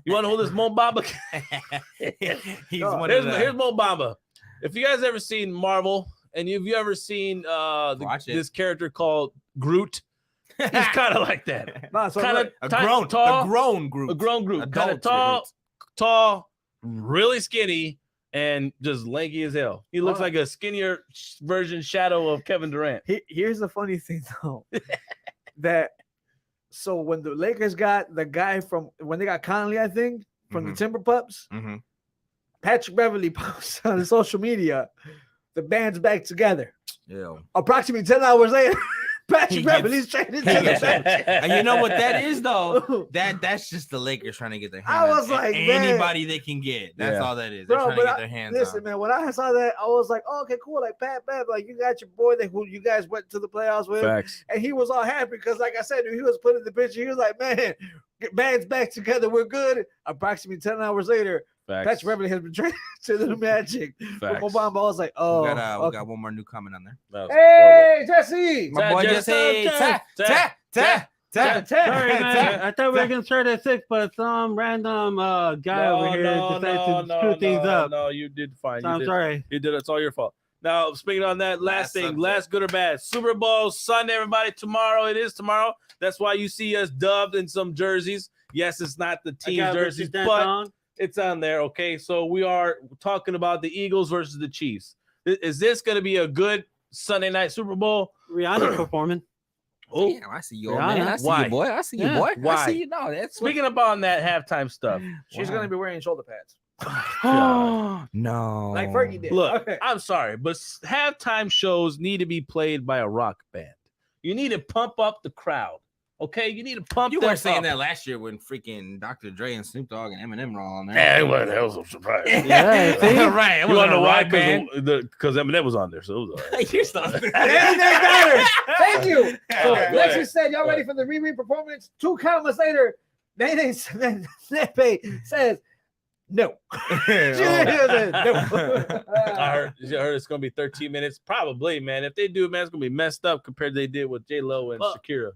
You want to know who this Mo Bamba? Here's Mo Bamba. If you guys ever seen Marvel, and if you ever seen this character called Groot, he's kind of like that. Kind of tall, a grown Groot, kind of tall, really skinny. And just lanky as hell. He looks like a skinnier version shadow of Kevin Durant. Here's the funny thing, though. So when the Lakers got the guy when they got Conley, I think, from the Timber Pups, Patrick Beverly posts on his social media, the band's back together. Yeah. Approximately 10 hours later, Patrick Beverly's traded to the And you know what that is, though? That's just the Lakers trying to get their hands on anybody they can get. That's all that is. They're trying to get their hands on. Listen, man, when I saw that, I was like, okay, cool. Like, Pat Bev, like, you got your boy who you guys went to the playoffs with. Facts. And he was all happy because, like I said, he was putting the picture. He was like, man, band's back together. We're good. Approximately 10 hours later, Patrick Beverly has been traded to the Magic. From Obama, I was like, oh. We got one more new comment on there. Hey, Jesse. My boy Jesse. Sorry, man. I thought we were going to start at 6, but some random guy over here decided to screw things up. No, you did fine. I'm sorry. You did. It's all your fault. Now, speaking on that, last good or bad. Super Bowl Sunday, everybody. Tomorrow, it is tomorrow. That's why you see us dubbed in some jerseys. Yes, it's not the team jerseys, but it's on there, okay? So we are talking about the Eagles versus the Chiefs. Is this going to be a good Sunday night Super Bowl? Rihanna performing. Oh, damn, I see you, man. I see you, boy. I see you, boy. Why? I see you. No, that's speaking about that halftime stuff. She's going to be wearing shoulder pads. No. Like Fergie did. Look, I'm sorry, but halftime shows need to be played by a rock band. You need to pump up the crowd. Okay, you need to pump. You weren't saying that last year when freaking Dr. Dre and Snoop Dogg and Eminem were all on there. Yeah, that was a surprise. Right. You want to know why? Because Eminem was on there, so it was all right. You're stuck. Thank you. So Lexi said, "Y'all ready for the Riri performance?" 2 comments later, Nene says, No. I heard it's gonna be 13 minutes. Probably, man. If they do, man, it's gonna be messed up compared to they did with J-Lo and Shakira.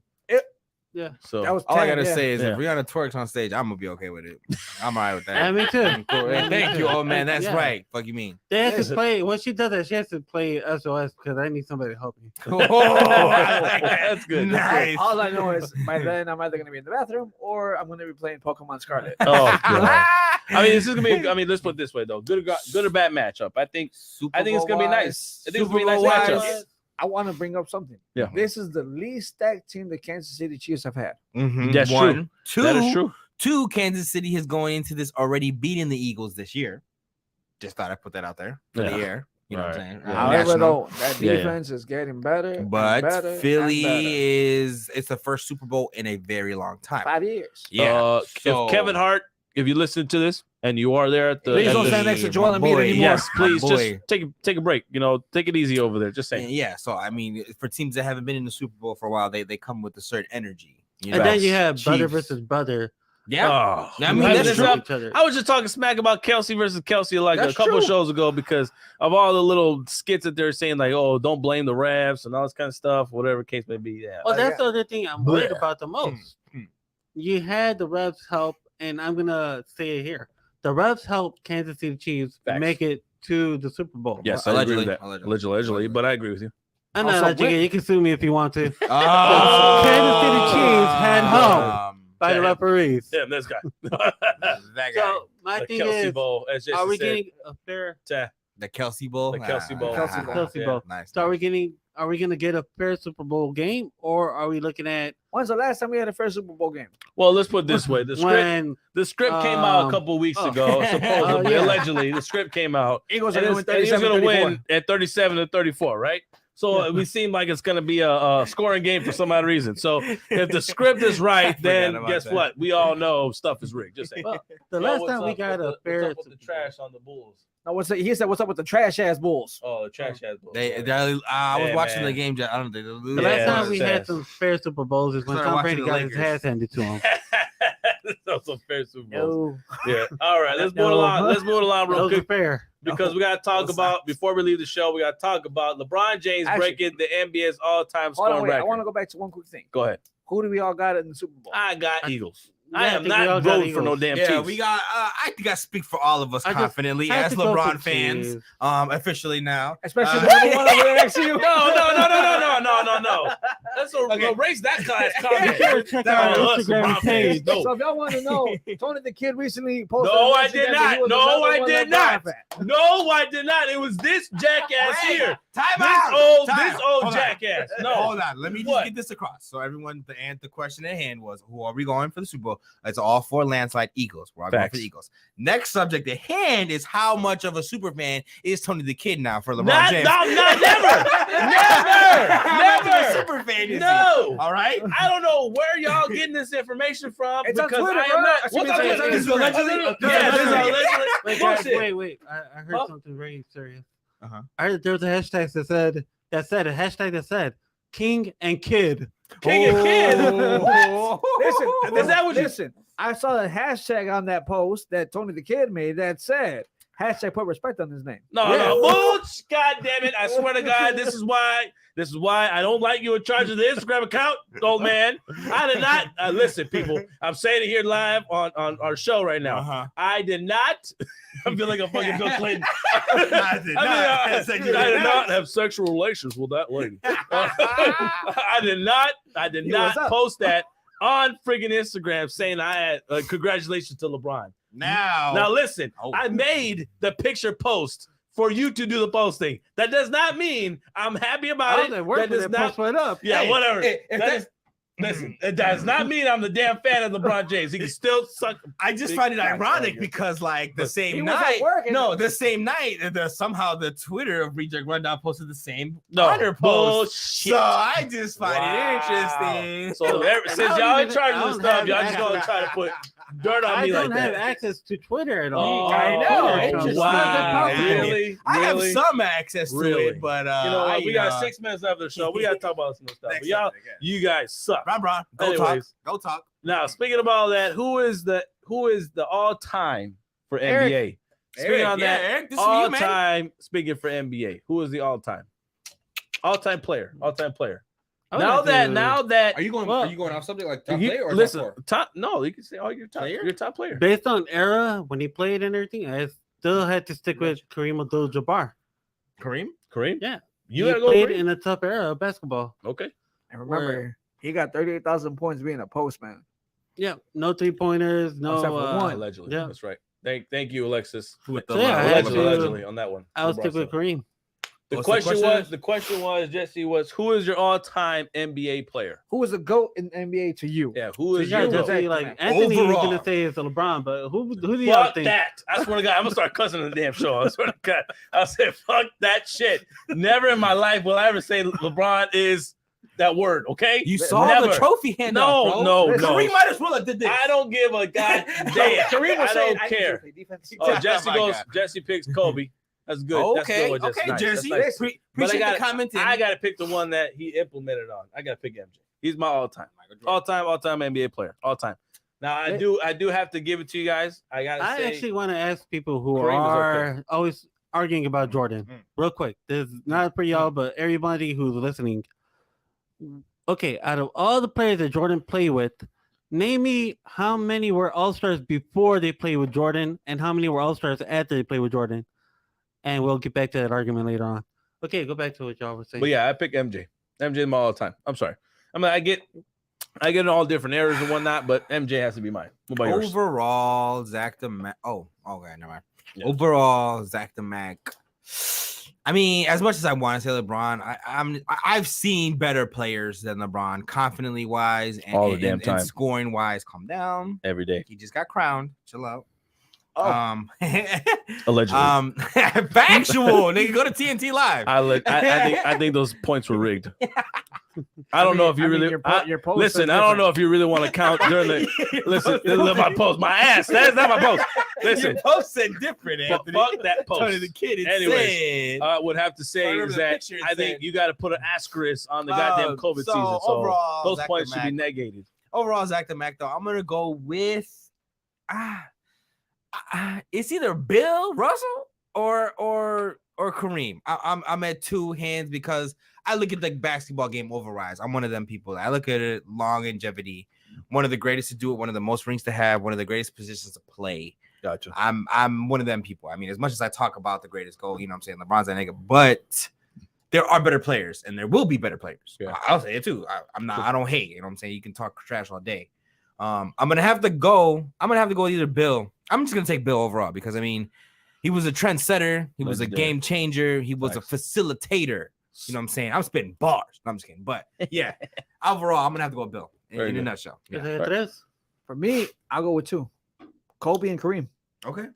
Yeah. So That was all I 10, gotta yeah. say is if Rihanna twerks on stage, I'm gonna be okay with it. I'm all right with that. Yeah, me too. Cool. Yeah, me Thank too. you, old man. That's Yeah. right. Fuck you mean? They have to play when she does that. She has to play SOS because I need somebody to help me. Oh, I like that. That's good. Nice. All I know is by then I'm either gonna be in the bathroom or I'm gonna be playing Pokemon Scarlet. Oh, God. I mean, this is gonna be. I mean, let's put it this way though. Good or bad matchup. I think it's gonna be nice. I think it's gonna be a nice matchup. I want to bring up something. Yeah. This is the least stacked team the Kansas City Chiefs have had. That's One. true. That is true. Two, Kansas City has going into this already beating the Eagles this year. Just thought I'd put that out there for the air. You know what I'm saying? Yeah. However, National. though, that defense is getting better. But and better Philly and better. it's the first Super Bowl in a very long time. 5 years. Yeah. If Kevin Hart, if you listen to this and you are there at the, Please don't the stand next to Joel Embiid anymore. yes, please My boy. just take a break. You know, take it easy over there. Just saying. Yeah, so I mean, for teams that haven't been in the Super Bowl for a while, they come with a certain energy. You know? And then you have Chiefs. brother versus brother. Yeah. Oh, I mean, I that's was true. I was just talking smack about Kelsey versus Kelsey like That's a couple of true. shows ago because of all the little skits that they're saying, like, oh, don't blame the refs and all this kind of stuff, whatever case may be. Yeah. Well, that's the other thing I'm worried about the most. Hmm. You had the refs help, and I'm gonna say it here: the refs helped Kansas City Chiefs Facts. make it to the Super Bowl. Yes, I agree with that. Allegedly. Allegedly, but I agree with you. I'm not Also, letting you. You can sue me if you want to. Oh. Kansas City Chiefs had help by the Yeah. referees. Yeah, this guy. That guy. So my The thing Kelsey is, Bowl, as Jesse are we said. getting a fair? The Kelsey Bowl. The Kelsey Bowl. Kelsey Yeah. Bowl. Nice. So are we gonna get a fair Super Bowl game, or are we looking at When's the last time we had a first Super Bowl game? Well, let's put it this way: the script came out a couple weeks ago, supposedly, yeah. allegedly. The script came out. Eagles And are it's- going and he was going to 37-34. win at 37-34, right? So we seem like it's going to be a scoring game for some odd reason. So if the script is right, then about guess that. what? We all know stuff is rigged. Just saying. well, the Yo, last what's time we up got with a fair what's up with the trash on the Bulls? No, he said, "What's up with the trash ass Bulls?" Oh, the trash has Bulls. I was Yeah, watching man. the game. I don't think The last time we had some fair Super Bowls is when Started Tom watching Brady the got his Lakers. ass handed to him. That's some fair Super Bowls. No. Yeah. All right, let's move No. along. Let's move along real Those are quick fair. because we got to talk Those about before we leave the show. We got to talk about LeBron James Actually- breaking the NBA's all-time Hold scoring on, wait. I record. want to go back to one quick thing. Go ahead. Who do we all got in the Super Bowl? I got Eagles. Yeah, I I am think we all not got voting for no Eagles. damn Yeah, Chiefs. we got. I think I speak for all of us I just confidently had as to go LeBron for fans. Chiefs. Officially now. Especially the number one over there next to you. No. Let's erase that guy's comment. Sure, check out our Instagram page. No. So if y'all want to know, Tony the Kid recently posted. No, on I Instagram did that not. he was the No, number I one did LeBron not. fan. No, I did not. It was this jackass Wait, here. Time This out. old Hold on. jackass. No. Hold on. Let me just What? get this across. So everyone, the question at hand was, who are we going for the Super Bowl? It's all for landslide Eagles. We're all going for Facts. the Eagles. Next subject at hand is how much of a super fan is Tony the Kid now for LeBron Not, James? no, not never. How much of a Never. super fan is he? No. All right. I don't know where y'all getting this information from It's on because Twitter, I bro. am not. Excuse What's me, on it's on Twitter? Instagram. Allegedly? Yeah, this is allegedly. Wait, guys, Bullshit. wait. I heard Huh? something very serious. Uh-huh. I heard there was a hashtag that said King and Kid. King and Kid. Listen, Is that what you- listen? I saw the hashtag on that post that Tony the Kid made that said hashtag put respect on his name. No. Boots, God damn it. I swear to God, this is why I don't like you in charge of the Instagram account, old man. I did not listen, people. I'm saying it here live on our show right now. Uh-huh. I did not. I feel like a fucking Bill Clinton. I did not. I Said you did did not have sexual relations with that lady. I did not what's up? post that on friggin' Instagram saying I had congratulations to LeBron. Now listen, Oh. I made the picture post for you to do the posting. That does not mean I'm happy about it. That does not. It up. Yeah, Hey, whatever. hey, if That that- is- listen, it does not mean I'm the damn fan of LeBron James. He can still suck. I just Big find it facts. ironic because, like, the He same was at night, work and- the same night, somehow the Twitter of ReJect Rundown posted the same No, honor post. bullshit. So I just find Wow. it interesting. So since I don't y'all in even- charge I of this don't stuff, have y'all just gonna access. try to put dirt on I me like don't have that. access to Twitter at all. Oh, I know, Twitter it's account. just wow, not really? I have Really? some access to Really? it, but You know what? We got uh, 6 minutes left of the show. We got to talk about some stuff. But next y'all, subject, yeah. you guys suck. Ron, go talk. Anyways. Go talk. Now, speaking of all that, who is the all-time for NBA. Speaking on that, Eric, this is all you, man. time. Speaking for NBA, who is the all time player? Now that Are you going off something like top you, player or listen, top 4? top? No, you can say your top Player? your top player. based on era when he played and everything, I still had to stick with Kareem Abdul-Jabbar. Kareem. Yeah, You he gotta go played Kareem? in a tough era of basketball. Okay. And remember, he got 38,000 points being a postman. Yeah, no 3-pointers, no Except for one. Allegedly. Yeah. That's right. Thank you, Alexis. With So, yeah, I had to- Allegedly on that one. I'll stick with Kareem. The What's the question was, Jesse, who is your all-time NBA player? Who was the GOAT in the NBA to you? Yeah, who is Yeah, your just GOAT? say, like Anthony was Overall. gonna say it's LeBron, but who do y'all Fuck think? that. I swear to God, I'm gonna start cussing on the damn show. I swear to God. I'll say fuck that shit. Never in my life will I ever say LeBron is that word, okay? You saw Never. the trophy hand No. Kareem might as well have did this. I don't give a goddamn. Kareem was I saying, don't care. play defense. Oh, Jesse my goes. God. Jesse picks Kobe. That's good. Okay, That's good. okay, Nice. Jesse. That's nice. But Appreciate the comment. I gotta pick the one that he implemented on. I gotta pick MJ. He's my all-time NBA player. All time. Now I do have to give it to you guys. I actually want to ask people who Kareem is are always arguing about Jordan, real quick. This is not for y'all, but everybody who's listening. Okay, out of all the players that Jordan played with, name me how many were All-Stars before they played with Jordan and how many were All-Stars after they played with Jordan. And we'll get back to that argument later on. Okay, go back to what y'all were saying. But yeah, I pick MJ. MJ is my all-time. I'm sorry. I mean, I get in all different eras and whatnot, but MJ has to be mine. What about yours? Overall, Zach the Mac. Oh, okay, never mind. Yeah. Overall, Zach the Mac. I mean, as much as I want to say LeBron, I've seen better players than LeBron, confidently wise and All the damn time. and scoring wise. Calm down. Every day. He just got crowned. Chill out. Oh. Allegedly. Factual. Nigga, go to TNT Live. I think those points were rigged. I don't know if you really listen. I don't know if you really want to count during the listen. This is my post. My ass. That's not my post. Listen, your post said different. Anthony. Fuck that post. Tony the Kid. Anyways, I would have to say is that I think you got to put an asterisk on the goddamn COVID season. So overall, those Zach points the should be Mac. negated. Overall, Zach the Mac, though, I'm gonna go with it's either Bill Russell or Kareem. I'm at two hands because I look at the basketball game overall. I'm one of them people. I look at it longevity. One of the greatest to do it. One of the most rings to have. One of the greatest positions to play. Gotcha. I'm one of them people. I mean, as much as I talk about the greatest goal, you know what I'm saying, LeBron's that nigga, but there are better players and there will be better players. Yeah. I'll say it too. I don't hate, you know what I'm saying? You can talk trash all day. I'm gonna have to go with either Bill. I'm just gonna take Bill overall because I mean, he was a trendsetter, he was a game changer, he was a facilitator. You know what I'm saying? I'm spitting bars. No, I'm just kidding. But yeah, overall, I'm gonna have to go with Bill in a nutshell. Yeah. For me, I'll go with two. Kobe and Kareem. Okay.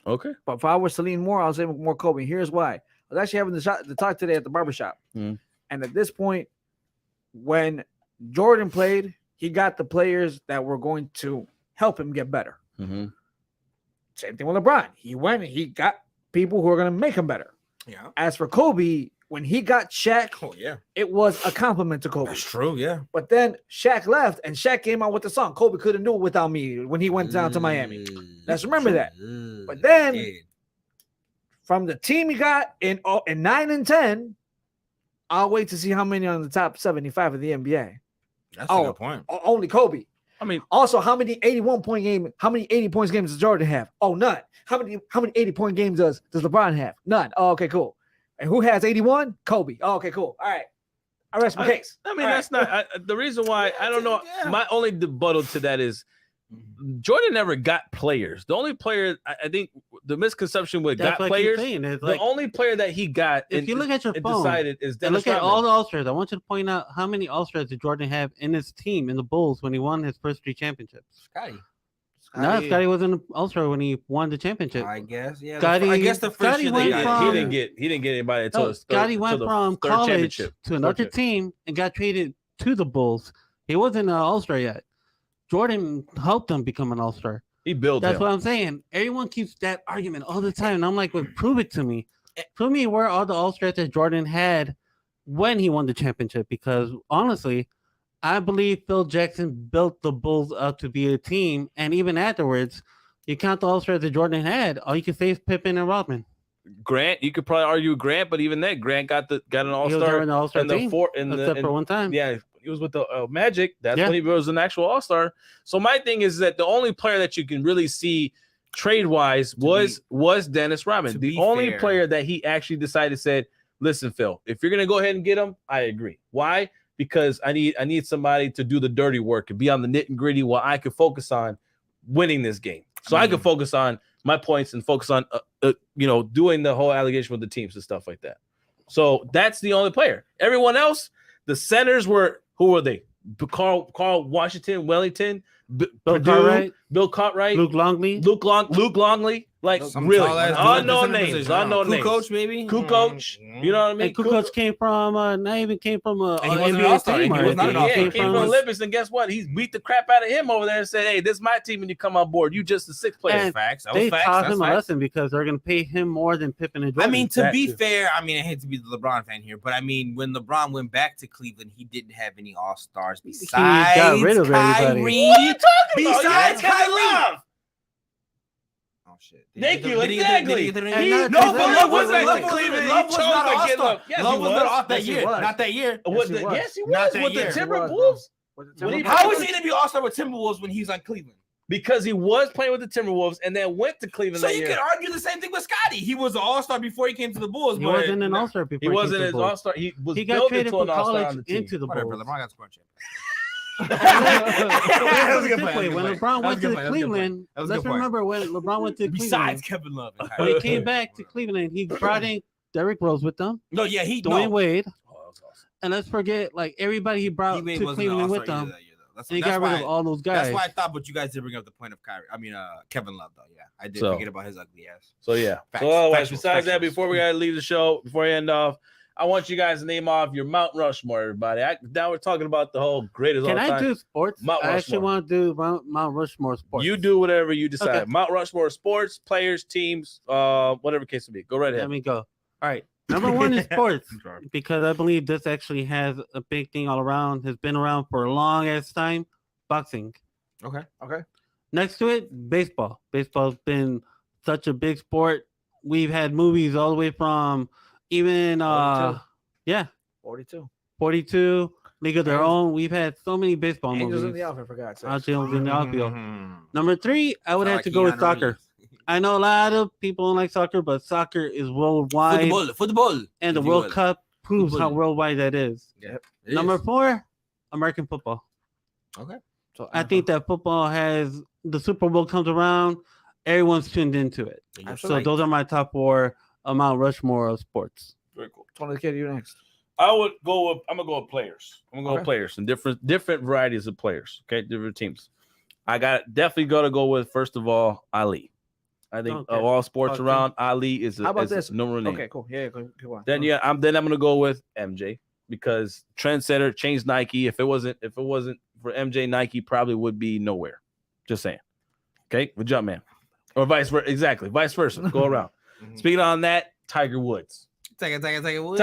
But if I was to lean more, I'll say more Kobe. Here's why. I was actually having the talk today at the barbershop. And at this point, when Jordan played, he got the players that were going to help him get better. Mm-hmm. Same thing with LeBron. He went and he got people who are going to make him better. Yeah. As for Kobe, when he got Shaq, it was a compliment to Kobe. That's true, yeah. But then Shaq left, and Shaq came out with the song, Kobe couldn't do it without me, when he went down to Miami. Let's remember that. But then, from the team he got in 9 and 10, I'll wait to see how many on the top 75 of the NBA. That's a good point. Only Kobe. I mean, also, how many 80 points games does Jordan have? Oh, none. How many 80-point games does LeBron have? None. Oh, okay, cool. And who has 81? Kobe. Oh, okay, cool. All right. I rest my case. I mean, that's not the reason why. I don't know. My only rebuttal to that is Jordan never got players. The only player I think the misconception with got players. The only player that he got, if you look at your phone, decided is and look at all the All-Stars. I want you to point out how many All-Stars did Jordan have in his team in the Bulls when he won his first 3 championships. Scotty wasn't an All-Star when he won the championship. I guess, yeah. Scotty, I guess the first year he didn't get anybody until Scotty went from college to another team and got traded to the Bulls. He wasn't an All-Star yet. Jordan helped him become an All-Star. He built That's what I'm saying. Everyone keeps that argument all the time. And I'm like, well, prove it to me. Prove me where all the All-Stars that Jordan had when he won the championship. Because honestly, I believe Phil Jackson built the Bulls up to be a team. And even afterwards, You count the All-Stars that Jordan had, all you can say is Pippen and Rodman. Grant, you could probably argue Grant, but even then, Grant got an All-Star in the All-Star team, except for one time. Yeah, he was with the Magic. That's Yeah. when he was an actual All-Star. So my thing is that the only player that you can really see trade-wise was Dennis Rodman. The only player that he actually decided said, "Listen, Phil, if you're gonna go ahead and get him, I agree." Why? Because I need somebody to do the dirty work and be on the nit and gritty while I could focus on winning this game. So I could focus on my points and focus on doing the whole allegation with the teams and stuff like that. So that's the only player. Everyone else, the centers were, who were they? Carl Washington, Wellington, Bill Cartwright, Luke Longley. Like really unknown names. Kukoc, maybe. Kukoc. You know what I mean? And Kukoc came from not even came from a he wasn't an All-Star. He was not an All-Star. He came from Olympics, and guess what? He's beat the crap out of him over there and said, "Hey, this is my team, and you come on board. You just the sixth player." And facts. They taught him a lesson because they're going to pay him more than Pippen and Jordan. I mean, to be fair, I hate to be the LeBron fan here, but I mean, when LeBron went back to Cleveland, he didn't have any All-Stars besides got rid of everybody. Kyrie. What are you talking about? Besides Kyrie. Oh shit! Thank you. Exactly. But Love was not Cleveland. Love was not an All-Star. Love was not off that year. Not that year. Yes, he was with the Timberwolves. How was he going to be All-Star with Timberwolves when he was on Cleveland? Because he was playing with the Timberwolves and then went to Cleveland. So you could argue the same thing with Scotty. He was an All-Star before he came to the Bulls. He wasn't an All-Star before he wasn't an All-Star. He got traded from college into the Bulls. LeBron got scored chip. When LeBron went to Cleveland, let's remember when LeBron went to Cleveland. Besides Kevin Love, when he came back to Cleveland, he brought in Derrick Rose with them. Dwayne Wade. And let's forget, like everybody he brought to Cleveland with them. And he got rid of all those guys. That's why I thought, but you guys did bring up the point of Kevin Love, though. Yeah, I did forget about his ugly ass. So yeah. Besides that, before we gotta leave the show, before we end off, I want you guys to name off your Mount Rushmore, everybody. Now we're talking about the whole greatest all time. Can I do sports? I actually want to do Mount Rushmore sports. You do whatever you decide. Okay. Mount Rushmore sports, players, teams, whatever case it be. Go right ahead. Let me go. All right. Number one is sports, because I believe this actually has a big thing all around, has been around for a long ass time. Boxing. Okay. Next to it, baseball. Baseball's been such a big sport. We've had movies all the way from even 42, League of Their Own. We've had so many baseball Angels movies. in the Outfield, for God's sake. Angels in the Outfield. Number 3, I would have to go with soccer. I know a lot of people don't like soccer, but soccer is worldwide. Football. And the World Cup proves how worldwide that is. Yep. Number 4, American football. Okay. So I think that football has, the Super Bowl comes around, everyone's tuned into it. So those are my top 4 Mount Rushmore of sports. Very cool. Tony, kid, you next. I'm gonna go with players. I'm gonna go with players and different varieties of players. Okay, different teams. I definitely gotta go with, first of all, Ali. I think of all sports around, Ali is How about this? number name. Okay, cool. Yeah, go on. Then I'm gonna go with MJ, because trendsetter, changed Nike. If it wasn't for MJ, Nike probably would be nowhere. Just saying. Okay, with Jumpman, or vice versa. Exactly, vice versa. Go around. Speaking on that, Tiger Woods. Tiger Woods.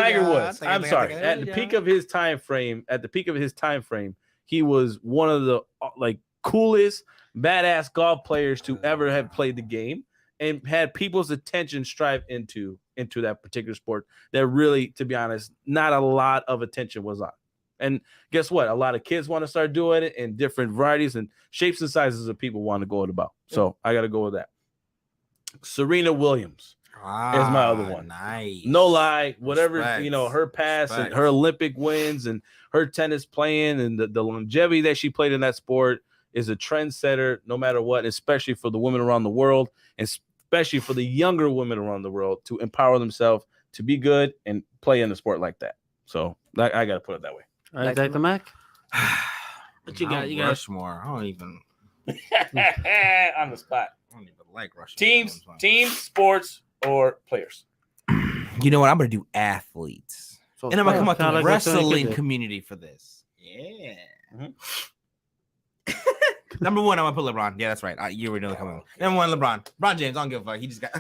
I'm sorry. At the peak of his time frame, he was one of the coolest, badass golf players to ever have played the game, and had people's attention strive into that particular sport that really, to be honest, not a lot of attention was on. And guess what? A lot of kids want to start doing it in different varieties and shapes and sizes of people want to go about. So I got to go with that. Serena Williams is my other one. Nice. No lie, whatever, her past and her Olympic wins and her tennis playing and the longevity that she played in that sport is a trendsetter no matter what, especially for the women around the world, and especially for the younger women around the world to empower themselves to be good and play in the sport like that. So I got to put it that way. All right, Dr. Mac. What you got? You got Rushmore. I don't even on the spot. I don't even like Rushmore. Teams, sports, or players. You know what? I'm gonna do athletes, and I'm gonna come out to the wrestling community community for this. Yeah. Number one, I'm gonna put LeBron. Yeah, that's right. You already know coming. Number one, LeBron. LeBron James. I don't give a fuck. He just got.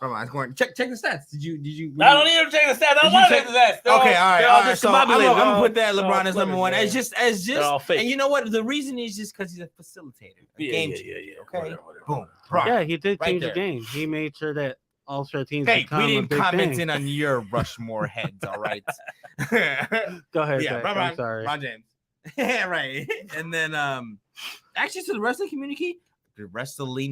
LeBron scoring. Check the stats. Did you? I don't need to check the stats. I don't want to check the stats. Okay, all right. So I'm gonna put that They're LeBron all as number one. man. As just. And you know what? The reason is just because he's a facilitator. Game changer. Okay. Whatever. Boom. Bron. Yeah, he did Right change there. the game. He made sure that all-star teams. Hey, become we didn't a big comment thing. in on your Rushmore heads. All right. Go ahead. Yeah, Zach, I'm sorry. LeBron James. Yeah, right. And then actually to the wrestling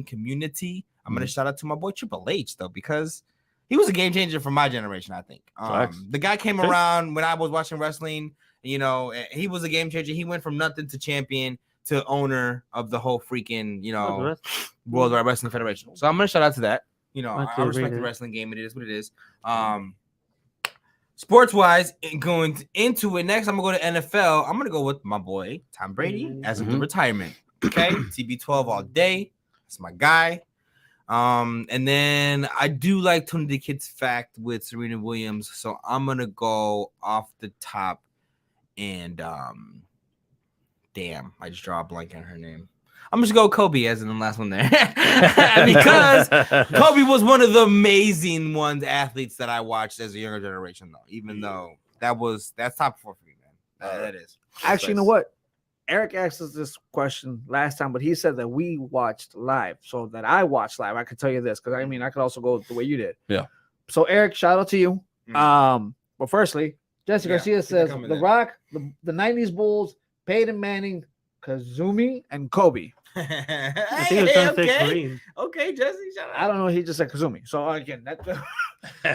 community, I'm gonna shout out to my boy Triple H though, because he was a game changer for my generation, I think. The guy came around when I was watching wrestling, you know, he was a game changer. He went from nothing to champion to owner of the whole freaking, you know, Worldwide Wrestling Federation. So I'm gonna shout out to that. You know, I respect the wrestling game. It is what it is. Sports wise, going into it next, I'm gonna go to NFL. I'm gonna go with my boy Tom Brady as of the retirement. Okay, TB12 all day. That's my guy. And then I do like Tony the Kid's fact with Serena Williams, so I'm gonna go off the top. And damn, I just draw a blank on her name. I'm just gonna go Kobe as in the last one there because Kobe was one of the amazing athletes that I watched as a younger generation, though. Even though that's top 4 for me, man. That is. Actually, you know what? Eric asked us this question last time, but he said that we watched live. So that I watched live, I could tell you this because I mean I could also go the way you did. Yeah. So Eric, shout out to you. But firstly, Jesse Garcia says The Rock, the 90s Bulls, Peyton Manning, Kazumi, and Kobe. I think it was gonna say Kareem. Okay, Jesse, shout out. I don't know. He just said Kazumi. So again,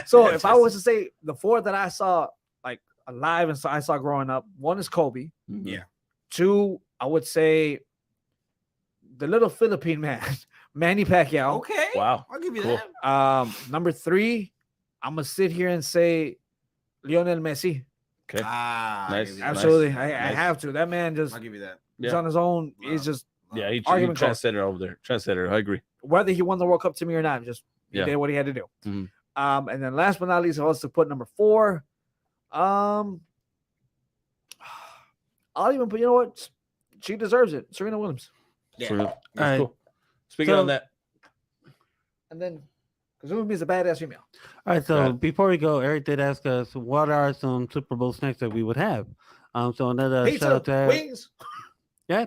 so if I was to say the 4 that I saw like alive and I saw growing up, 1 is Kobe. Yeah. 2, I would say the little Philippine man, Manny Pacquiao. Okay. Wow. I'll give you Cool. that. Number 3, I'm gonna sit here and say Lionel Messi. Okay. Nice. Absolutely. Nice. I have to. That man just I'll give you that. he's on his own. Wow. He's just Yeah, he Argument trendsetter over there. Trendsetter. I agree. whether he won the World Cup to me or not, just he Yeah. did what he had to do. Mhm. And then last but not least, I was to put number 4. I'll even put, you know what? She deserves it. Serena Williams. Yeah. True. All right. That's cool. Speaking So- on that, And then Kazumi is a badass female. All right, so Right. before we go, Eric did ask us what are some Super Bowl snacks that we would have. So another shout Pizza, out to wings,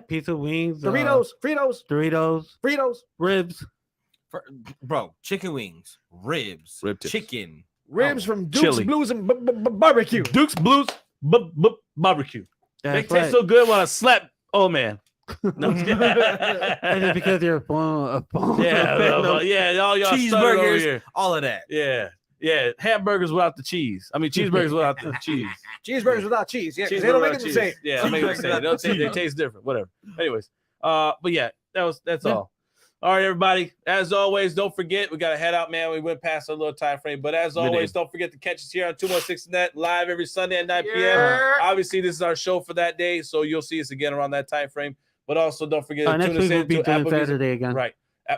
pizza, wings, Doritos, Fritos, ribs. Bro, chicken wings, ribs, Rib tips. chicken. ribs from Duke's Chili. Blues and Barbecue. Duke's Blues barbecue. They That's taste right. so good when I slap. Oh man. No, I'm just kidding. And it's because you're a yeah, all y'all stuttered over Cheeseburgers, here. all of that. Yeah, hamburgers without the cheese. I mean, cheeseburgers without the cheese. Cheeseburgers without cheese. Yeah, 'cause Cheeseburgers they don't make without it the same. cheese. Yeah, make it the same. They taste different. Whatever. Anyways, but yeah, that's all. All right, everybody. As always, don't forget we got to head out, man. We went past a little time frame, but as always, don't forget to catch us here on 216net live every Sunday at 9 p.m. Obviously, this is our show for that day, so you'll see us again around that time frame. But also, don't forget to next tune us week we'll in be to doing Apple Music. Saturday again. Right.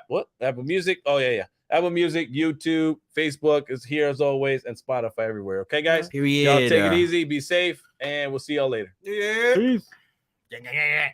What? Apple Music? Oh, yeah. Apple Music, YouTube, Facebook is here as always, and Spotify everywhere. Okay, guys? Period. Y'all take it easy, be safe, and we'll see y'all later. Yeah. Peace. Yeah.